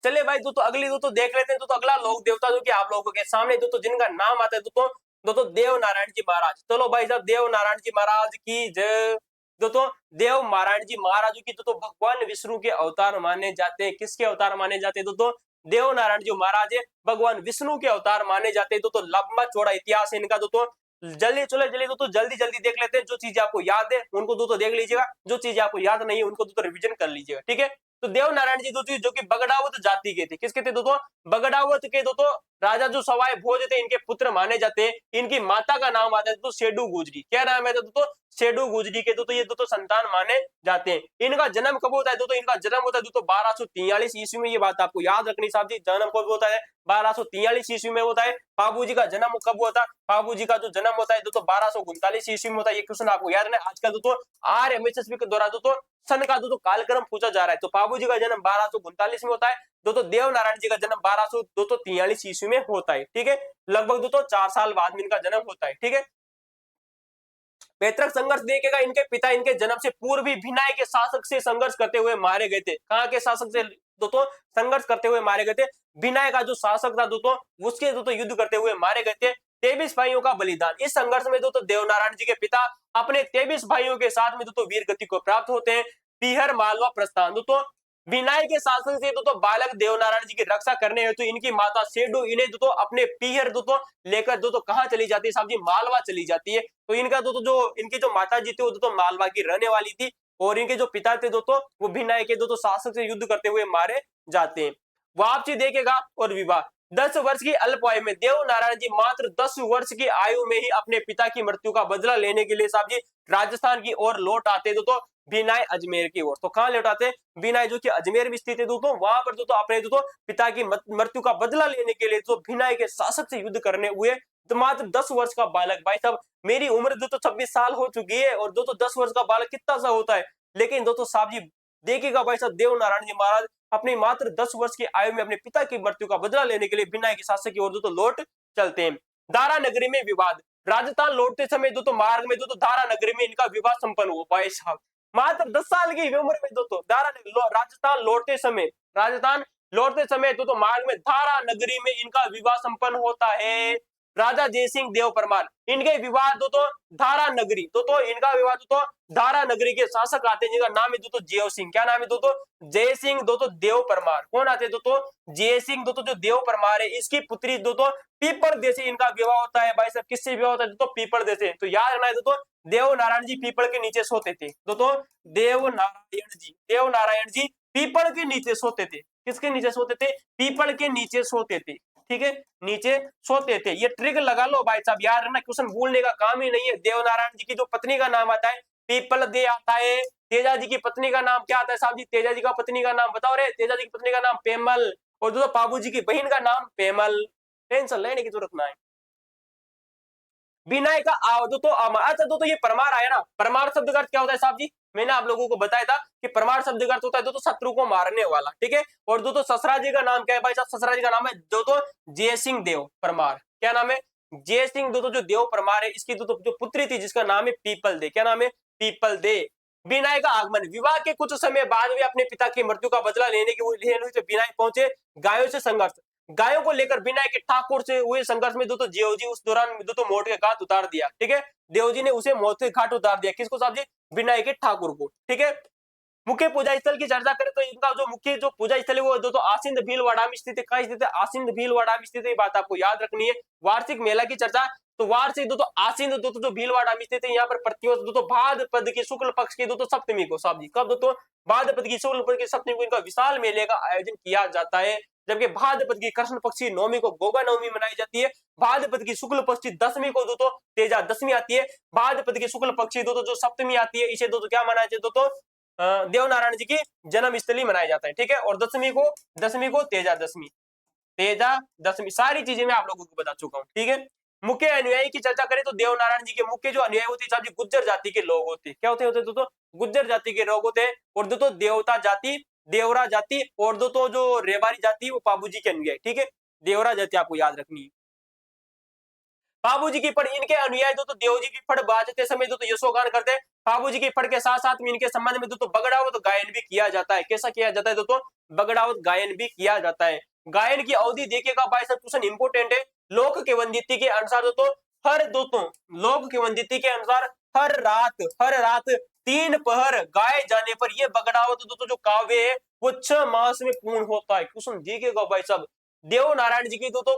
चलिए भाई दोस्तों अगली दोस्तों देख लेते हैं। दोस्तों अगला लोक देवता जो कि आप लोगों के सामने दोस्तों जिनका नाम आता है दोस्तों दोस्तों देव नारायण जी महाराज। चलो भाई साहब देव नारायण जी महाराज की जय। दोस्तों देव नारायण जी महाराज की दोस्तों भगवान विष्णु के अवतार माने जाते हैं। किसके अवतार माने जाते हैं दोस्तों? देव नारायण जी महाराज भगवान विष्णु के अवतार माने जाते हैं। दोस्तों लंबा चौड़ा इतिहास है इनका। दोस्तों जल्दी चलो जल्दी दोस्तों जल्दी जल्दी देख लेते हैं। जो चीजें आपको याद है उनको दोस्तों देख लीजिएगा, जो चीजें आपको याद नहीं है उनको दोस्तों रिविजन कर लीजिएगा। ठीक है, तो देव नारायण जी दोस्तों जो कि बगड़ावत जाति के थे। किसके थे दोस्तों? बगड़ावत के दोस्तों राजा जो सवाई भोज थे इनके पुत्र माने जाते हैं। इनकी माता का नाम आता है दोस्तों सेडू गुजरी। क्या नाम है दोस्तों? सेडू गुजरी के दोस्तों ये दोस्तों संतान माने जाते हैं। इनका जन्म कब होता है दोस्तों? इनका जन्म होता है दोस्तों 1243 ईस्वी में। ये बात आपको याद रखनी साहब जी, जन्म कब होता है? 1243 ईस्वी में होता है। बाबूजी का जन्म कब हुआ था? बाबूजी का जो जन्म होता है दोस्तों 1239 ईस्वी में होता है। ये क्वेश्चन आपको याद रखना है। आजकल दोस्तों RMHSB के द्वारा दोस्तों सन का दोस्तों कालक्रम पूछा जा रहा है। तो बाबूजी का जन्म 1239 में होता है। दोस्तों देव नारायण जी का जन्म 1243 ईस्वी में होता है। ठीक है, लगभग दोस्तों 4 साल बाद में इनका जन्म होता है। ठीक है, पैतृक संघर्ष देखेगा इनके पिता इनके जन्म से पूर्व भी भिनाय के शासक से संघर्ष करते हुए मारे गए थे। कहाँ के शासक से दोस्तों संघर्ष करते हुए मारे गए थे? भिनाय का जो शासक था दोस्तों उसके दोस्तों युद्ध करते हुए मारे गए थे। 23 भाइयों का बलिदान। इस संघर्ष में दोस्तों देव नारायण जी के पिता अपने 23 भाइयों के साथ में दोस्तों वीर गति को प्राप्त होते हैं। पीहर मालवा प्रस्थान। दोस्तों विनाय के शासन से दोस्तों बालक देवनारायण जी की रक्षा करने हेतु इनकी माता सेडू इन्हें दोस्तों अपने पीहर दोस्तों लेकर दोस्तों कहाँ चली जाती है साहब जी? मालवा चली जाती है। तो इनका दोस्तों जो इनकी जो माता जी थी वो दोस्तों मालवा की रहने वाली थी और इनके जो पिता थे दोस्तों वो विनाय के दोस्तों शासक से युद्ध करते हुए मारे जाते हैं। वापसी देखेगा और विवाह। 10 वर्ष की अल्प आयु में देव नारायण जी मात्र 10 वर्ष की आयु में ही अपने पिता की मृत्यु का बदला लेने के लिए साहब जी राजस्थान की ओर लौट आते दोस्तों बिनाय अजमेर की ओर। तो कहां लौट आते? बिनाय जो कि अजमेर में स्थित है दोस्तों, वहां पर दोस्तों अपने दोस्तों पिता की मृत्यु का बदला लेने के लिए तो बिनाय के शासक से युद्ध करने हुए। तो मात्र 10 वर्ष का बालक, भाई साहब मेरी उम्र दोस्तों 26 साल हो चुकी है और दोस्तों 10 वर्ष का बालक कितना सा होता है। लेकिन दोस्तों साहब जी देखिएगा भाई साहब देव नारायण जी महाराज अपनी मात्र 10 वर्ष की आयु में अपने पिता की मृत्यु का बदला लेने के लिए बिनाय के शासक की ओर दोस्तों लौट चलते हैं। दारा नगरी में विवाद। राजस्थान लौटते समय दोस्तों मार्ग में दोस्तों दारा नगरी में इनका विवाह संपन्न हुआ। भाई साहब मात्र 10 साल की उम्र में दोस्तों राजस्थान लौटते समय दोस्तों मार्ग में धारा नगरी में इनका विवाह संपन्न होता है। राजा जयसिंह देव परमार इनके विवाह दोस्तों धारा नगरी दोस्तों इनका विवाह दोस्तों धारा नगरी के शासक आते हैं जिनका नाम है दोस्तों जय सिंह। क्या नाम है दोस्तों? जय सिंह दोस्तों देव परमार। कौन आते हैं दोस्तों? जय सिंह दोस्तों जो देव परमार है इसकी पुत्री दोस्तों पीपल देश से इनका विवाह होता है। भाई साहब किससे विवाह होता है दोस्तों? पीपल देश से। तो याद रखना है दोस्तों देव नारायण जी पीपल के नीचे सोते थे। दोस्तों देव नारायण जी पीपल के नीचे सोते थे। किसके नीचे सोते थे? पीपल के नीचे सोते थे। ठीक है, नीचे सोते थे। ये ट्रिक लगा लो भाई साहब, याद रखना क्वेश्चन भूलने का काम ही नहीं है। देव नारायण जी की जो पत्नी का नाम आता है पीपल दे आता है। तेजा जी की पत्नी का नाम क्या आता है साहब जी? तेजा जी का पत्नी का नाम बताओ रे। तेजा जी की पत्नी का नाम पेमल और दोस्तों बाबू जी की बहन का नाम पेमल। टेंशन लेने की जरूरत ना है। विनय का दोस्तों अच्छा दोस्तों ये परमार आया ना, परमार शब्द का अर्थ क्या होता है साहब जी? मैंने आप लोगों को बताया था कि परमार शब्द का अर्थ होता है दोस्तों शत्रु को मारने वाला। ठीक है, और दोस्तों ससरा जी का नाम क्या है भाई साहब? ससरा जी का नाम है दोस्तों जय सिंह देव परमार। क्या नाम है? जय सिंह दोस्तों जो देव परमार है इसकी दोस्तों जो पुत्री थी जिसका नाम है पीपल दे। क्या नाम है? People they. विनय का आगमन। विवाह के कुछ समय बाद वे अपने पिता की मृत्यु का बदला लेने के विनय पहुंचे। गायों से संघर्ष। गायों को लेकर विनय के ठाकुर से हुए संघर्ष में दोस्तों देवजी उस दौरान दोस्तों मौत के घाट उतार दिया। ठीक है, देवजी ने उसे मौत के घाट उतार दिया। किसको साहब जी? विनय के ठाकुर को। ठीक है, मुख्य पूजा स्थल की चर्चा करें तो इनका जो मुख्य जो पूजा स्थल है वो दोस्तों आसिंद भीलवाड़ा में स्थित है। कहाँ स्थित है? आसिंद भीलवाड़ा में स्थित है, बात आपको याद रखनी है। वार्षिक मेला की चर्चा, तो वार्षिक दोस्तों आसिंद दोस्तों जो भीलवाड़ा में स्थित है, यहाँ पर प्रतिवर्ष दोस्तों भाद्रपद की शुक्ल पक्ष की दोस्तों सप्तमी को, साहब जी कब दोस्तों? भाद्रपद की शुक्ल पक्ष की सप्तमी को इनका विशाल मेले का आयोजन किया जाता है। जबकि भाद्रपद की कृष्ण पक्ष की नवमी को गोगा नवमी मनाई जाती है। भाद्रपद की शुक्ल पक्ष की दसवीं को दोस्तों तेजा दशमी आती है। भाद्रपद की शुक्ल पक्ष की दोस्तों जो सप्तमी आती है, इसे दोस्तों क्या मनाया जाता है दोस्तों? देव नारायण जी की जन्म स्थली मनाया जाता है, ठीक है। और दसवीं को तेजा दशमी, तेजा दशमी, सारी चीजें मैं आप लोगों को बता चुका हूँ, ठीक है। मुख्य अनुयायी की चर्चा करें तो देव नारायण जी के मुख्य जो अनुयायी होते हैं गुज्जर जाति के लोग होते हैं। क्या होते दोस्तों? गुज्जर जाति के लोग होते हैं। और दोस्तों देवता जाति, देवरा जाति, और दोस्तों जो रेवारी जाति वो पाबू जी के अनुयायी, ठीक है। देवरा जाति आपको याद रखनी है। बाबू जी की फड़, इनके अनुयायी दोस्तों देव जी की फड़ बाजते समय दोस्तों यशोगान करते हैं। बाबू जी की फड़ के साथ साथ में इनके संबंध में दोस्तों बगड़ावत गायन भी किया जाता है। कैसा किया जाता है दोस्तों? बगड़ावत गायन भी किया जाता है। गायन की अवधि देखिएगा भाई साहब, क्वेश्चन इंपोर्टेंट है। लोक के वंदिती के अनुसार दोस्तों हर दोस्तों लोक के वंदिती के अनुसार हर रात 3 पहर गाए जाने पर यह बगड़ावत दोस्तों जो काव्य है वो 6 मास में पूर्ण होता है। क्वेश्चन देखिएगा भाई साहब, देव नारायण जी की दोस्तों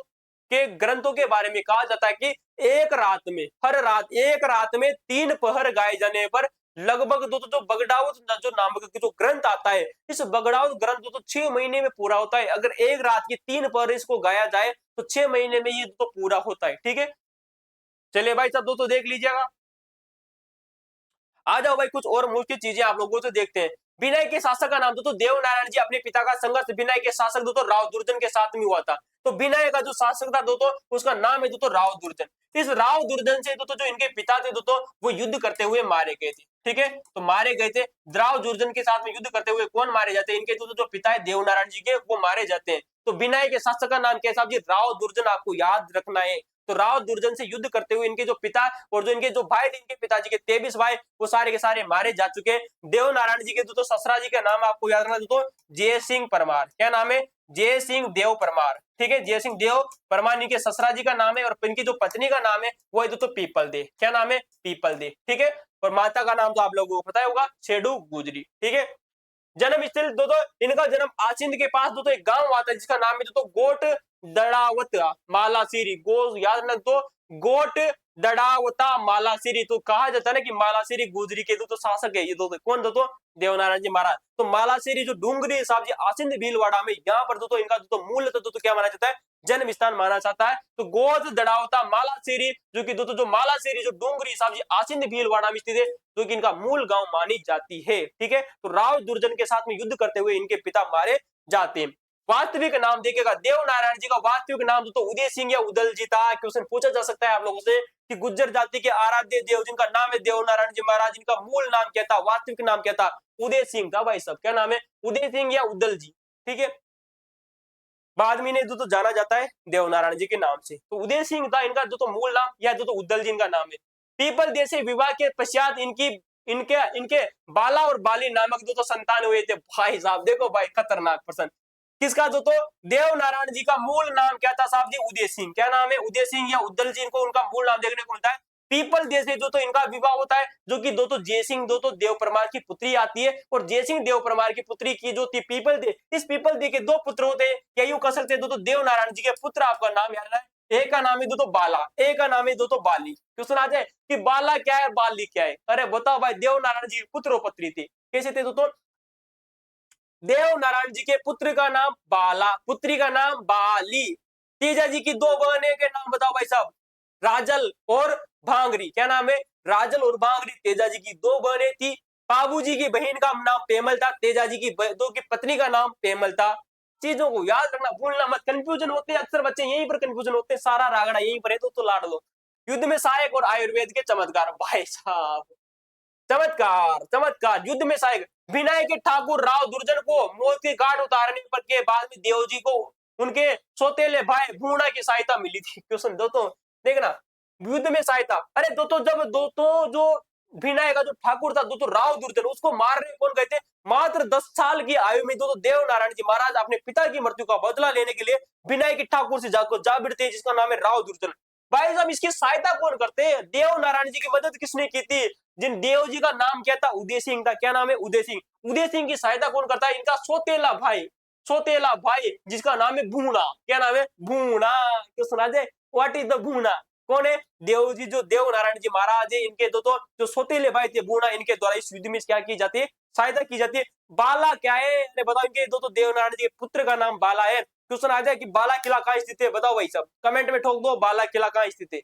के ग्रंथों के बारे में कहा जाता है कि एक रात में 3 पहर गाए जाने पर लगभग दोस्तों जो बगड़ावत जो नामक जो ग्रंथ आता है, इस बगड़ावत ग्रंथ दोस्तों 6 महीने में पूरा होता है। अगर एक रात की 3 पहर इसको गाया जाए तो 6 महीने में ये दोस्तों पूरा होता है, ठीक है। चलिए भाई साहब दोस्तों देख लीजिएगा। आ जाओ भाई, कुछ और मुख्य चीजें आप लोगों से देखते हैं। विनय के शासक का नाम दोस्तों देव नारायण जी, अपने पिता का संघर्ष विनय के शासक दोस्तों राव दुर्जन के साथ में हुआ था। तो विनय का जो शासक था दोस्तों उसका नाम है दोस्तों राव दुर्जन। इस राव दुर्जन से दोस्तों जो इनके पिता थे दोस्तों वो युद्ध करते हुए मारे गए थे, ठीक है। तो मारे गए थे राव दुर्जन के साथ में युद्ध करते हुए कौन मारे जाते हैं? इनके दोस्तों जो पिता है देव नारायण जी के, वो मारे जाते हैं। तो विनय के शासक का नाम क्या है साहब जी? राव दुर्जन, आपको याद रखना है। तो राव दुर्जन से युद्ध करते हुए इनके जो पिता और जो इनके जो भाई थे, इनके पिताजी के 23 भाई, वो सारे के सारे मारे जा चुके हैं। देव नारायण जी के दोस्तों ससुरा जी का नाम आपको याद रखना दोस्तों, जय सिंह परमार। क्या नाम है? जय सिंह देव परमार, ठीक है। जय सिंह देव परमार इनके ससुरा जी का नाम है। और इनकी जो पत्नी का नाम है वो है दोस्तों पीपल दे। क्या नाम है? पीपल दे, ठीक है। और माता का नाम तो आप लोगों को पता होगा, छेड़ू गुजरी, ठीक है। जन्म स्थल दोस्तों इनका जन्म आसिंद के पास दोस्तों एक गांव आता है जिसका नाम है दोस्तों गोट दड़ावत मालासीरी। याद रखना तो गोट दड़ावता मालासीरी। तो कहा जाता है ना कि मालासीरी गुजरी के दोस्तों शासक है ये दोस्तों, कौन दोस्तों? देवनारायण जी महाराज। तो मालासीरी जो डूंगरी साहब जी आसिंद भीलवाड़ा में, यहाँ पर दोस्तों इनका दोस्तों मूल दोस्तों क्या माना जाता है? जन्म स्थान माना जाता है। तो गोद दड़ावता मालासीरी जो कि दोस्तों जो मालासीरी जो डूंगरी साहब जी आसिंद भीलवाड़ा में स्थित है, जो कि इनका मूल गांव मानी जाती है, ठीक है। तो राव दुर्जन के साथ में युद्ध करते हुए इनके पिता मारे जाते हैं। वास्तविक नाम देखिएगा देव नारायण जी का वास्तविक नाम तो उदय सिंह या उदल जी था। क्वेश्चन पूछा जा सकता है आप लोगों से कि गुज्जर जाति के आराध्य देव जिनका नाम है देव नारायण जी महाराज, इनका मूल नाम क्या था, वास्तविक नाम क्या था? उदय सिंह था भाई साहब। क्या नाम है? उदय सिंह या उदल जी, ठीक है। बाद में इन्हें तो जाना जाता है देव नारायण जी के नाम से। तो उदय सिंह था इनका जो तो मूल नाम, या जो तो उद्दल जी इनका नाम है। पीपल देश से विवाह के पश्चात इनकी इनके इनके बाला और बाली नामक दो तो संतान हुए थे। भाई साहब देखो भाई, खतरनाक पर्सन। किसका जो तो देव नारायण जी का मूल नाम क्या था साहब जी? उदय सिंह। क्या नाम है? उदय सिंह या उद्दल जी, इनको उनका मूल नाम देखने को मिलता है। पीपल देश से जो तो इनका विवाह होता है, जो कि दो तो जयसिंह दो तो देव परमार की पुत्री आती है। और जयसिंह देव परमार की पुत्री की जो थी पीपल दे, इस पीपल दे के 2 पुत्र होते हैं। क्या यूं कह सकते हैं दो तो देव नारायण जी के पुत्र, आपका नाम याद है। एक का नाम है दो तो बाला, एक का नाम है दो तो बाली। क्वेश्चन आ जाए कि बाला क्या है बाली क्या है? अरे बताओ भाई, देव नारायण जी पुत्र और पत्री थे। कैसे थे दोस्तों? देव नारायण जी के पुत्र का नाम बाला, पुत्री का नाम बाली। तेजा जी की 2 बहने के नाम बताओ भाई साहब, राजल और भांगरी। क्या नाम है? राजल और भांगरी, तेजा जी की 2 बहनें थी। बाबू जी की बहन का नाम पेमल था, तेजा जी की 2 की पत्नी का नाम पेमल था। चीजों को याद रखना, भूलना मत। कंफ्यूजन होते हैं अक्सर बच्चे, यहीं पर कंफ्यूजन होते हैं, सारा रागड़ा यहीं पर है तो लाड़ लो। युद्ध में सहायक और आयुर्वेद के चमत्कार, भाई साहब चमत्कार चमत्कार। युद्ध में सहायक विनय के ठाकुर राव दुर्जन को मौत के घाट उतारने पर के बाद में देव जी को उनके सौतेले भाई भूणा की सहायता मिली थी। क्वेश्चन दो तो देखना, युद्ध में सहायता। अरे दो तो जब दो तो जो विनय का जो ठाकुर था दो तो राव दुर्जन, उसको मारने कौन गए थे? मात्र 10 साल की आयु में दो तो देव नारायण जी महाराज अपने पिता की मृत्यु का बदला लेने के लिए विनय के ठाकुर से जाकर जा भिड़ते, जिसका नाम है राव दुर्जन। भाई साहब इसकी सहायता कौन करते हैं? देव नारायण जी की मदद किसने की थी? जिन देव जी का नाम क्या था? उदय सिंह था। क्या नाम है? उदय सिंह। उदय सिंह की सहायता कौन करता है? इनका सोतेला भाई जिसका नाम है भूणा। क्या नाम है? भूणा। तो सुना जाए, व्हाट इज द भूणा? कौन है? देव जी, जो देव नारायण जी महाराज है, इनके दो जो सोतेले भाई थे भूणा, इनके द्वारा इस युद्ध में क्या की जाती है? सहायता की जाती है। बाला क्या है? अरे बताओ, इनके दो देव नारायण जी के पुत्र का नाम बाला है। क्वेश्चन आ जाए कि बाला किला कहाँ स्थित है? बताओ भाई सब, कमेंट में ठोक दो, बाला किला कहाँ स्थित है।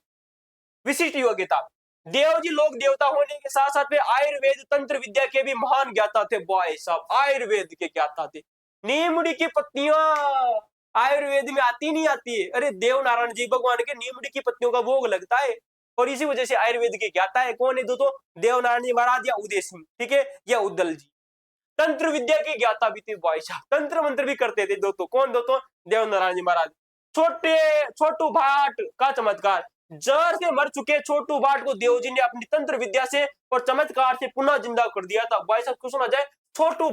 विशिष्ट योग्यता, देव जी लोक देवता होने के साथ साथ में आयुर्वेद तंत्र विद्या के भी महान ज्ञाता थे। बॉय साहब, आयुर्वेद के ज्ञाता थे। नीमड़ी की पत्तियां आयुर्वेद में आती नहीं आती है? अरे देव नारायण जी भगवान के नीमड़ी की पत्तियों का भोग लगता है, और इसी वजह से आयुर्वेद के ज्ञाता है। कौन है दोस्तों? देव नारायण जी महाराज या उदय सिंह, ठीक है, या उद्दल जी। तंत्र विद्या की ज्ञाता भी थे भाई साहब, तंत्र मंत्र भी करते थे दोस्तों। कौन दोस्तों? देव नारायण जी महाराज। छोटू भाट का चमत्कार, जहर से मर चुके छोटू भाट को देव जी ने अपनी तंत्र विद्या से और चमत्कार से पुनः जिंदा कर दिया था। भाई साहब क्वेश्चन आ जाए, छोटू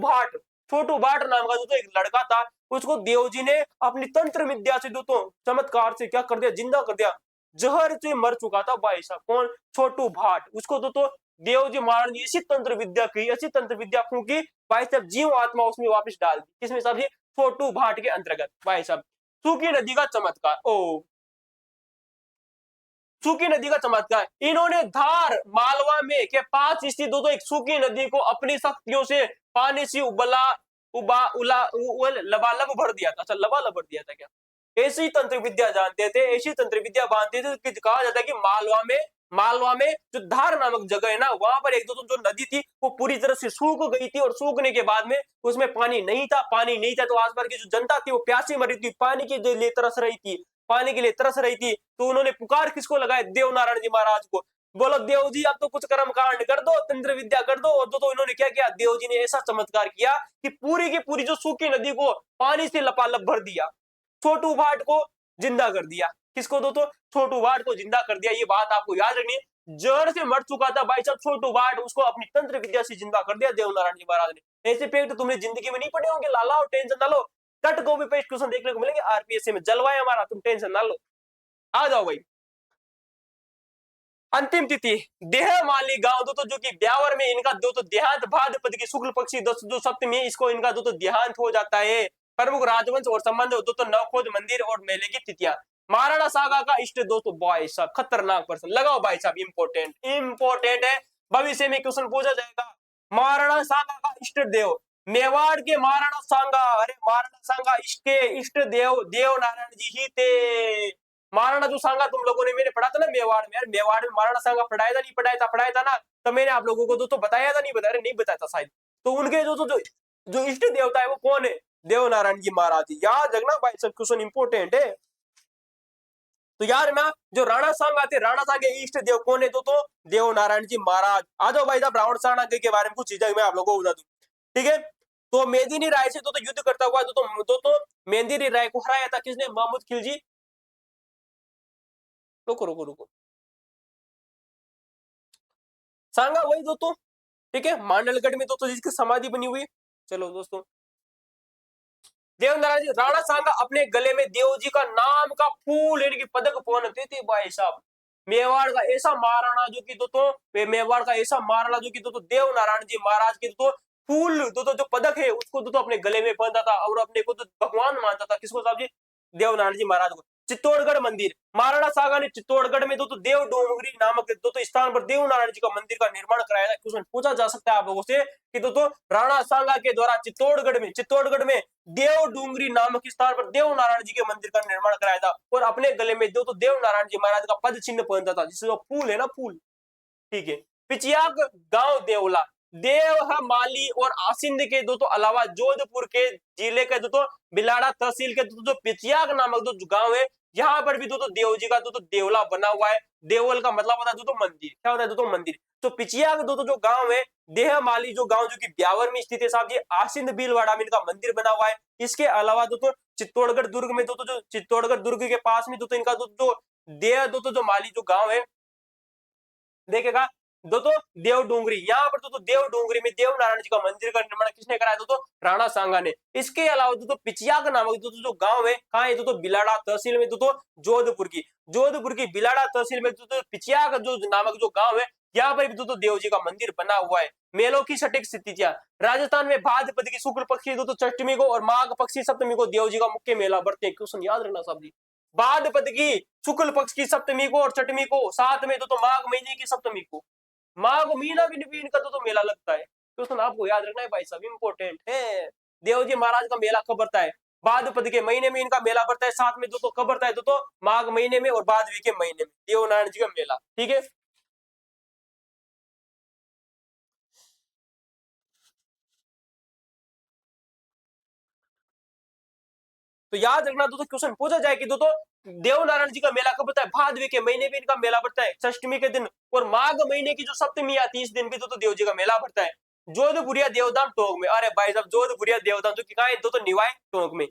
भाट नाम का दोस्तों एक लड़का था, उसको देव जी ने अपनी तंत्र विद्या से दोस्तों चमत्कार से क्या कर दिया? जिंदा कर दिया। जहर से मर चुका था भाई साहब, कौन? छोटू भाट। उसको दोस्तों देव जी महाराज ने ऐसी तंत्र विद्या की, ऐसी तंत्र विद्या फूकी भाई साहब, जीव आत्मा उसमें वापस डाल दी। किसमें साहब? छोटू भाट के अंतर्गत। भाई साहब सूखी नदी का चमत्कार, सूखी नदी का चमत्कार, इन्होंने धार मालवा में के पास स्थित दोस्तों एक सूखी नदी को अपनी शक्तियों से पानी से लबालब भर दिया था। अच्छा, लबालब भर दिया था क्या? ऐसी तंत्र विद्या जानते थे, ऐसी तंत्र विद्या बांधते थे कि कहा जाता है कि मालवा में जो धार नामक जगह है ना, वहां पर एक दो जो नदी थी वो पूरी तरह से सूख गई थी, और सूखने के बाद में उसमें पानी नहीं था तो आसपास की जो जनता थी वो प्यासी मरी थी, पानी के लिए तरस रही थी, तो उन्होंने पुकार किसको लगाया? देव नारायण जी महाराज को। बोलो देव जी अब तो कुछ कर्म कांड कर दो, तंत्र विद्या कर दो। और तो इन्होंने क्या किया? देव जी ने ऐसा चमत्कार किया कि पूरी की पूरी जो सूखी नदी को पानी से लपालप भर दिया, छोटू भाट को जिंदा कर दिया। किसको? दोस्तों छोटू भाट को जिंदा कर दिया। ये बात आपको याद रखनी है। जड़ से मर चुका था भाई साहब छोटू भाट, उसको अपनी तंत्र विद्या से जिंदा कर दिया देव नारायण जी महाराज ने। ऐसे फैक्ट तुमने जिंदगी में नहीं पढ़े होंगे, लाला, और टेंशन ना लो, कट कॉपी पेस्ट क्वेश्चन देखने को मिलेंगे आरपीएससी में, जलवाए हमारा, तुम टेंशन ना लो। आ जाओ भाई, अंतिम तिथि देहमाली गांव दोस्तों जो कि ब्यावर में इनका दोस्तों देहांत भाद्रपद की शुक्ल पक्षी जो सप्तमी इसको इनका दोस्तों देहांत हो जाता है। प्रमुख राजवंश और संबंध दोस्तों नवखोज मंदिर और मेले की तिथियां। महाराणा सागा का इष्ट दोस्तों, भाई साहब खतरनाक पर्सन, लगाओ भाई साहब, इंपोर्टेंट है, भविष्य में क्वेश्चन पूछा जाएगा। महाराणा सागा का इष्ट देव, मेवाड़ के महाराणा सांगा, अरे महाराणा सांगा इसके इष्ट देव देव नारायण जी ही थे। महाराणा जो सांगा तुम लोगों ने मैंने पढ़ा था ना मेवाड़ में, यार मेवाड़ में महाराणा सांगा पढ़ाया था नहीं पढ़ाया था ना, तो मैंने आप लोगों को दोस्तों बताया था नहीं बताया? नहीं बताया था शायद। तो उनके जो इष्ट देवता है वो कौन है? देव नारायण जी महाराज। याद रखना भाई सब, क्वेश्चन इंपोर्टेंट है। तो यार ना जो राणा सांगा थे, राणा सांगे इष्ट देव कौन है? तो देव नारायण जी महाराज। आ जाओ भाई साहब, रावण सांगा के बारे में कुछ चीजें मैं आप लोगों को बता दूं, ठीक है। तो मेदिनी राय से तो युद्ध करता हुआ तो मेदिनी राय को हराया था किसने? महमूद खिलजी। रुको रुको रुको, सांगा वही दोस्तों, ठीक है, मांडलगढ़ में दोस्तों जिसकी समाधि बनी हुई है। चलो दोस्तों, देवनारायण जी राणा सांगा अपने गले में देव जी का नाम का फूल यानी कि पदक पहनते थे भाई साहब। मेवाड़ का ऐसा महाराणा जो कि दोस्तों, मेवाड़ का ऐसा महाराणा जो कि दोस्तों देव नारायण जी महाराज के दोस्तों फूल दोस्तों जो पदक है उसको दोस्तों अपने गले में पहनता था, और अपने को तो भगवान मानता था। किसको साहब जी? देव नारायण जी महाराज को। चित्तौड़गढ़ मंदिर, महाराणा सागा ने चित्तौड़गढ़ में दोस्तों देव डोंगरी नामक दोस्तों स्थान पर देव नारायण जी का मंदिर का निर्माण कराया था। क्वेश्चन पूछा जा सकता है आप लोगों से कि दोस्तों राणा सांगा के द्वारा चित्तौड़गढ़ में देव डूंगरी नामक स्थान पर देव नारायण जी के मंदिर का निर्माण कराया था, और अपने गले में दोस्तों देव नारायण जी महाराज का पद चिन्ह पहनता था, जिससे फूल है ना, फूल, ठीक है। पिचियाक गांव देवला, देवमाली और आसिंद के दोस्तों अलावा जोधपुर के जिले के दोस्तों बिलाड़ा तहसील के दोस्तों पिचियाक नामक जो गांव है, यहाँ पर भी दोस्तों देव जी का दोस्तों देवला बना हुआ है। देवल का मतलब होता है दोस्तों मंदिर, क्या होता है दोस्तों? मंदिर। तो पिचिया का दोस्तों जो गांव है देहमाली, जो गांव जो कि ब्यावर में स्थित है साहब जी, आसिंद भीलवाड़ा में इनका मंदिर बना हुआ है। इसके अलावा दोस्तों चित्तौड़गढ़ दुर्ग में दोस्तों जो चित्तौड़गढ़ दुर्ग के पास में दोस्तों इनका दोस्तों देह दोस्तों जो माली जो गांव है देखेगा दोस्तों देव डोंगरी, यहाँ पर दोस्तों देव डोंगरी में देव नारायण जी का मंदिर का निर्माण किसने कराया? दोस्तों राणा सांगा ने। इसके अलावा दोस्तों पिचिया का नामक दोस्तों जो गांव है कहाँ है? दोस्तों बिलाड़ा तहसील में दोस्तों जोधपुर की बिलाड़ा तहसील में दोस्तों पिचिया का जो नामक जो गांव है यहाँ पर भी तो देव जी का मंदिर बना हुआ है। मेलों की सटीक स्थितियां, राजस्थान में भाद्रपद की शुक्ल पक्षी तो अष्टमी को और माघ पक्षी सप्तमी को देव जी का मुख्य मेला बढ़ते हैं। क्वेश्चन याद रखना साहब जी, भाद्रपद की शुक्ल पक्ष की सप्तमी को और छठवीं को, साथ में तो माघ महीने की सप्तमी को, माघ महीना भी इनका तो मेला लगता है। क्वेश्चन आपको याद रखना है भाई साहब, इंपॉर्टेंट है। देव जी महाराज का मेला कब बढ़ता है? भाद्रपद के महीने में इनका मेला बढ़ता है, साथ में कब बढ़ता है तो माघ महीने में और भादवी के महीने में देव नारायण जी का मेला। ठीक है, तो याद रखना दोस्तों, क्वेश्चन पूछा जाए कि दोस्तों देव नारायण जी का मेला कब होता है? भादवी के महीने में इनका मेला बढ़ता है षष्टमी के दिन, और माघ महीने की जो सप्तमी आती है इस दिन भी दोस्तों देव जी का मेला बढ़ता है। जोधपुरिया देवधाम टोंक में, अरे भाई साहब जोधपुरिया देवधाम तो कहा है दोस्तों? निवाई टोंक में,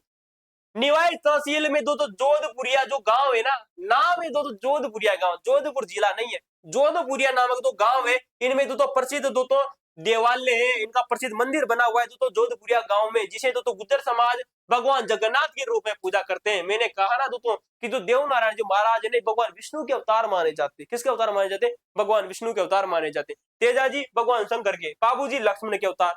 निवाई तहसील में दोस्तों जोधपुरिया जो गांव है ना, नाम है दोस्तों जोधपुरिया गांव, जोधपुर जिला नहीं है, जोधपुरिया नामक तो गांव है। इनमें दोस्तों प्रसिद्ध दोस्तों देवालय है, इनका प्रसिद्ध मंदिर बना हुआ है दोस्तों जोधपुरिया गांव में, जिसे दोस्तों गुज्जर समाज भगवान जगन्नाथ के रूप में पूजा करते हैं। मैंने कहा ना दोस्तों कि जो देव नारायण जी महाराज ने भगवान विष्णु के अवतार माने जाते, किसके अवतार माने जाते? भगवान विष्णु के अवतार माने जाते। तेजा जी भगवान शंकर के, बाबू जी लक्ष्मण के अवतार।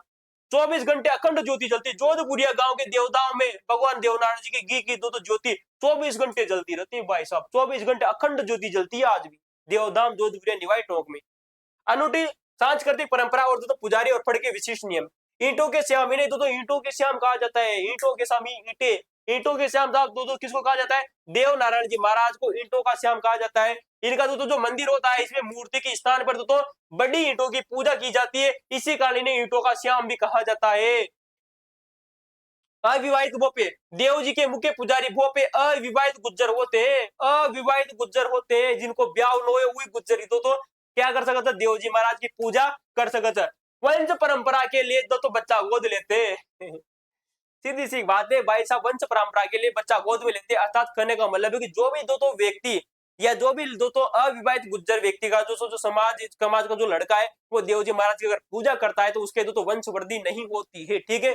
24 घंटे अखंड ज्योति जलती, जोधपुरिया गांव के देवताओं में भगवान देवनारायण जी की घी की दो ज्योति 24 घंटे जलती रहती है भाई साहब, 24 घंटे अखंड ज्योति जलती है आज भी देवधाम जोधपुरिया निवाई टोंक में। अनूठी सांस्कृतिक परंपरा और दोस्तों पुजारी और फड़ के विशिष्ट नियम। ईंटों के श्याम, इन्हें दोस्तों ईंटों के श्याम कहा जाता है। ईंटों के श्याम, ईंटे, ईंटों के श्याम साहब दोस्तों किसको कहा जाता है? देव नारायण जी महाराज को ईंटों का श्याम कहा जाता है। इनका दोस्तों जो मंदिर होता है इसमें मूर्ति के स्थान पर दोस्तों बड़ी ईंटों की पूजा की जाती है, इसी कारण इन्हें ईंटों का श्याम भी कहा जाता है। अविवाहित भोपे, देव जी के मुख्य पुजारी भोपे अविवाहित गुज्जर होते हैं, अविवाहित गुज्जर होते हैं, जिनको ब्याह न हुए वही गुज्जर तो क्या कर सकता? देव जी महाराज की पूजा कर सकता। वंश परंपरा के लिए तो बच्चा गोद लेते हैं। सीधी सी बात है भाई साहब, वंश परंपरा के लिए बच्चा गोद में लेते, अर्थात कहने का मतलब है कि जो भी दो व्यक्ति या जो भी दो अविवाहित गुज्जर व्यक्ति का जो समाज का जो लड़का है वो देव जी महाराज की अगर पूजा करता है तो उसके दो वंश वृद्धि नहीं होती है। ठीक है,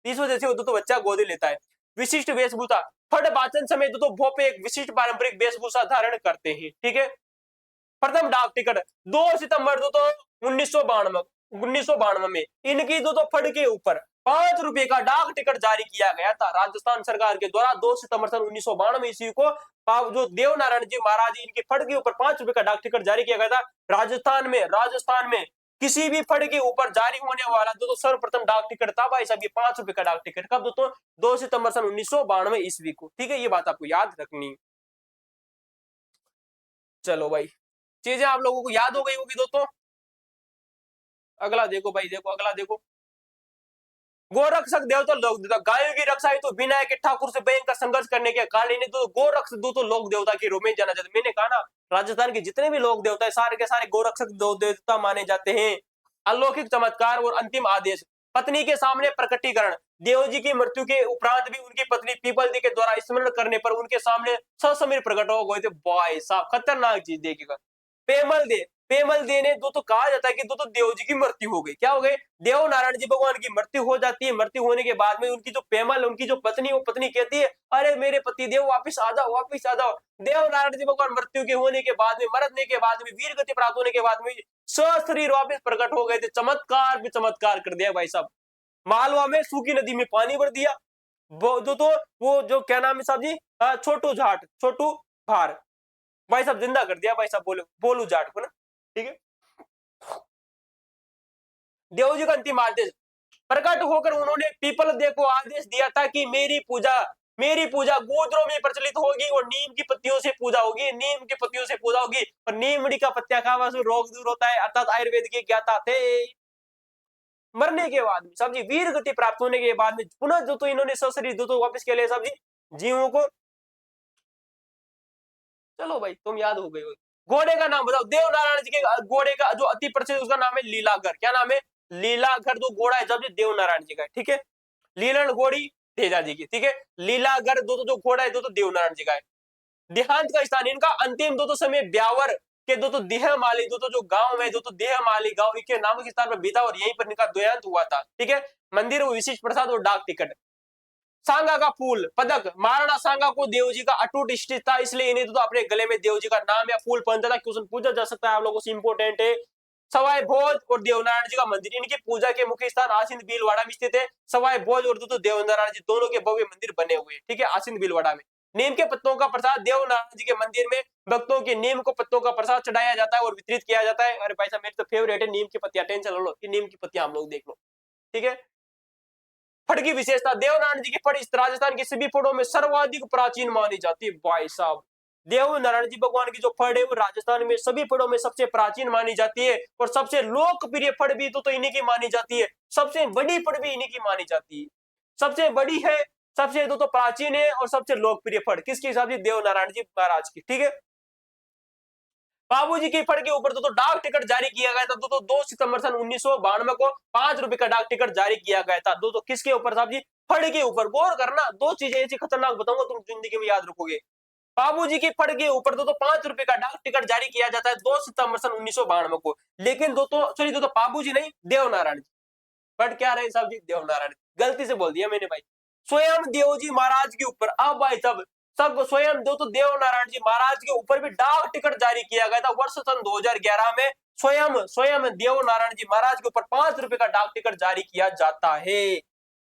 इस वजह से वो तो बच्चा गोद लेता है। विशिष्ट वेशभूषा, फट वाचन समय तो भोपे एक विशिष्ट पारंपरिक वेशभूषा धारण करते हैं। ठीक है, प्रथम डाक टिकट 2 सितंबर तो 1992 में इनकी तो फट के ऊपर 5 रुपए का डाक टिकट जारी किया गया था राजस्थान सरकार के द्वारा। 2 सितंबर सन 1992 ईस्वी को जो देव नारायण जी महाराज इनके फट के ऊपर 5 रुपए का डाक टिकट जारी किया गया था। राजस्थान में किसी भी फट के ऊपर जारी होने वाला सर्वप्रथम डाक टिकट था भाई साहब ये 5 रुपए का डाक टिकट। कब दोस्तों? 2 सितंबर सन 1992 ईस्वी को। ठीक है, ये बात आपको याद रखनी। चलो भाई, चीजें आप लोगों को याद हो गई होगी दोस्तों। अगला देखो भाई, देखो अगला देखो, गोरक्षक देवता लोक देवता, गायों की रक्षा हेतु विनायक के ठाकुर से भयंकर संघर्ष करने के कारण इन्हें तो गोरक्षक दो लोक देवता के रूप में जाना जाता है। मैंने कहा ना राजस्थान के जितने भी लोक देवता है सारे के सारे गोरक्षक देवता माने जाते हैं। अलौकिक चमत्कार और अंतिम आदेश, पत्नी के सामने प्रकटीकरण, देव जी की मृत्यु के उपरांत भी उनकी पत्नी पीपल जी के द्वारा स्मरण करने पर उनके सामने ससमीर प्रकट हो गए थे। बॉय साहब खतरनाक चीज देखिएगा। पेमल दे ने दो तो कहा जाता है कि दो देव जी की मृत्यु हो गई। क्या हो गई? देव नारायण जी भगवान की मृत्यु हो जाती है। मृत्यु होने के बाद में उनकी जो पेमल, उनकी जो पत्नी, वो पत्नी कहती है अरे मेरे पति देव वापिस आ जाओ, वापिस आ जाओ। देव नारायण जी भगवान मृत्यु के होने के बाद में, मरने के बाद में, वीर गति प्राप्त होने के बाद में शरीर वापिस प्रकट हो गए थे। चमत्कार भी चमत्कार कर दिया भाई साहब। मालवा में सूखी नदी में पानी भर दिया। तो वो जो क्या नाम है साहब जी, छोटू जाट, छोटू भार भाई साहब जिंदा कर दिया भाई साहब, बोलू जाट को ना। ठीक है, देव जी का अंतिम आदेश, प्रकट होकर उन्होंने पीपल देव को आदेश दिया था कि मेरी पूजा गोत्रों में प्रचलित होगी और नीम की पत्तियों से पूजा होगी, नीम की पत्तियों से पूजा होगी। और नीमड़ी का पत्तिया खावा से रोग दूर होता है, अर्थात आयुर्वेद के ज्ञाता थे। मरने के बाद सब जी वीर गति प्राप्त होने के बाद में पुनः जो तो इन्होंने सशरीर जो तो वापस के लिए सब जी जीवों को। चलो भाई तुम याद हो गए हो। घोड़े का नाम बताओ, देव नारायण जी के घोड़े का जो अति प्रसिद्ध उसका नाम है लीलागर। क्या नाम है? लीलागर। जो घोड़ा है जब देव नारायण जी का है। ठीक है, लीलन घोड़ी तेजा जी की। ठीक है, लीलागर दो तो जो घोड़ा है दो तो देव नारायण जी का है। देहांत का स्थान इनका अंतिम दो तो समय ब्यावर के दो तो देहमाली दो तो जो गांव है दो तो देहमाली गांव के नाम के स्थान पर बीता और यहीं पर इनका देहांत हुआ था। ठीक है, मंदिर विशिष्ट प्रसाद और डाक टिकट। सांगा का फूल पदक, महाराणा सांगा को देव जी का अटूट इष्ट था, इसलिए इन्हें तो अपने गले में देव जी का नाम या फूल पहनता था। क्वेश्चन पूछा जा सकता है आप लोगों से, इंपोर्टेंट है। सवाई भोज और देवनारायण जी का मंदिर, इनकी पूजा के मुख्य स्थान आसीन भीलवाड़ा में स्थित है। सवाई भोज और दोस्तों देवनारायण जी दोनों के भव्य मंदिर बने हुए हैं, ठीक है, आसीन भीलवाड़ा में। नीम के पत्तों का प्रसाद, देवनारायण जी के मंदिर में भक्तों के नीम को पत्तों का प्रसाद चढ़ाया जाता है और वितरित किया जाता है। अरे भाई साहब मेरी तो फेवरेट है नीम की पत्तियां, टेंशन लो कि नीम की पत्तियां हम लोग देख लो, ठीक है। फड़ की विशेषता, देवनारायण जी की फड़ इस राजस्थान के सभी फड़ों में सर्वाधिक प्राचीन मानी जाती है। भाई साहब देवनारायण जी भगवान की जो फड़ है वो राजस्थान में सभी फड़ों में सबसे प्राचीन मानी जाती है और सबसे लोकप्रिय फड़ भी तो इन्हीं की मानी जाती है, सबसे बड़ी फड़ भी इन्हीं की मानी जाती है। सबसे बड़ी है, सबसे तो प्राचीन है और सबसे लोकप्रिय फड़ किसके हिसाब से, देवनारायण जी महाराज की, ठीक है। बाबूजी की फड़ के ऊपर तो डाक टिकट जारी किया गया था, 2 सितंबर सन 1992 को 5 रुपए का डाक टिकट जारी किया गया था। किसके ऊपर साहब जी, फड़ के ऊपर। गौर करना, दो चीजें ऐसी खतरनाक बताऊंगा तुम जिंदगी में याद रखोगे। बाबूजी की फड़ के ऊपर 5 रुपए का डाक टिकट जारी किया जाता है 2 सितंबर सन 1992 को, लेकिन बाबूजी नहीं, देवनारायण जी। बट क्या रहे साहब जी, देवनारायण, गलती से बोल दिया मैंने भाई। स्वयं देवजी महाराज के ऊपर, अब भाई सब सब स्वयं देवनारायण जी महाराज के ऊपर भी डाक टिकट जारी किया गया था वर्ष सन 2011 में। स्वयं स्वयं देवनारायण जी महाराज के ऊपर 5 रुपए का डाक टिकट जारी किया जाता है।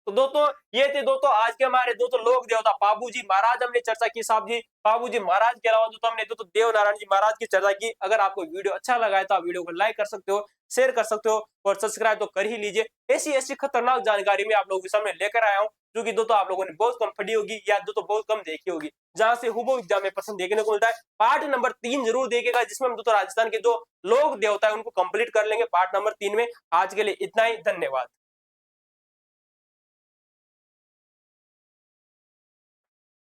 तो दोस्तों ये थे दोस्तों आज के हमारे दोस्तों लोक देवता बाबूजी महाराज हमने चर्चा की साहब जी। बाबूजी महाराज के अलावा दोस्तों हमने दोस्तों देवनारायण जी महाराज की चर्चा की। अगर आपको वीडियो अच्छा लगा है तो आप वीडियो को लाइक कर सकते हो, शेयर कर सकते हो और सब्सक्राइब तो कर ही लीजिए। ऐसी ऐसी खतरनाक जानकारी में आप लोगों के सामने लेकर आया हूँ जो कि दोस्तों आप लोगों ने बहुत कम पढ़ी होगी या दोस्तों बहुत कम देखी होगी, जहां से हुबहू एग्जाम में प्रश्न देखने को मिलता है। पार्ट नंबर 3 जरूर देखेगा जिसमें हम दोस्तों राजस्थान के जो लोक देवता है उनको कंप्लीट कर लेंगे पार्ट नंबर 3 में। आज के लिए इतना ही, धन्यवाद।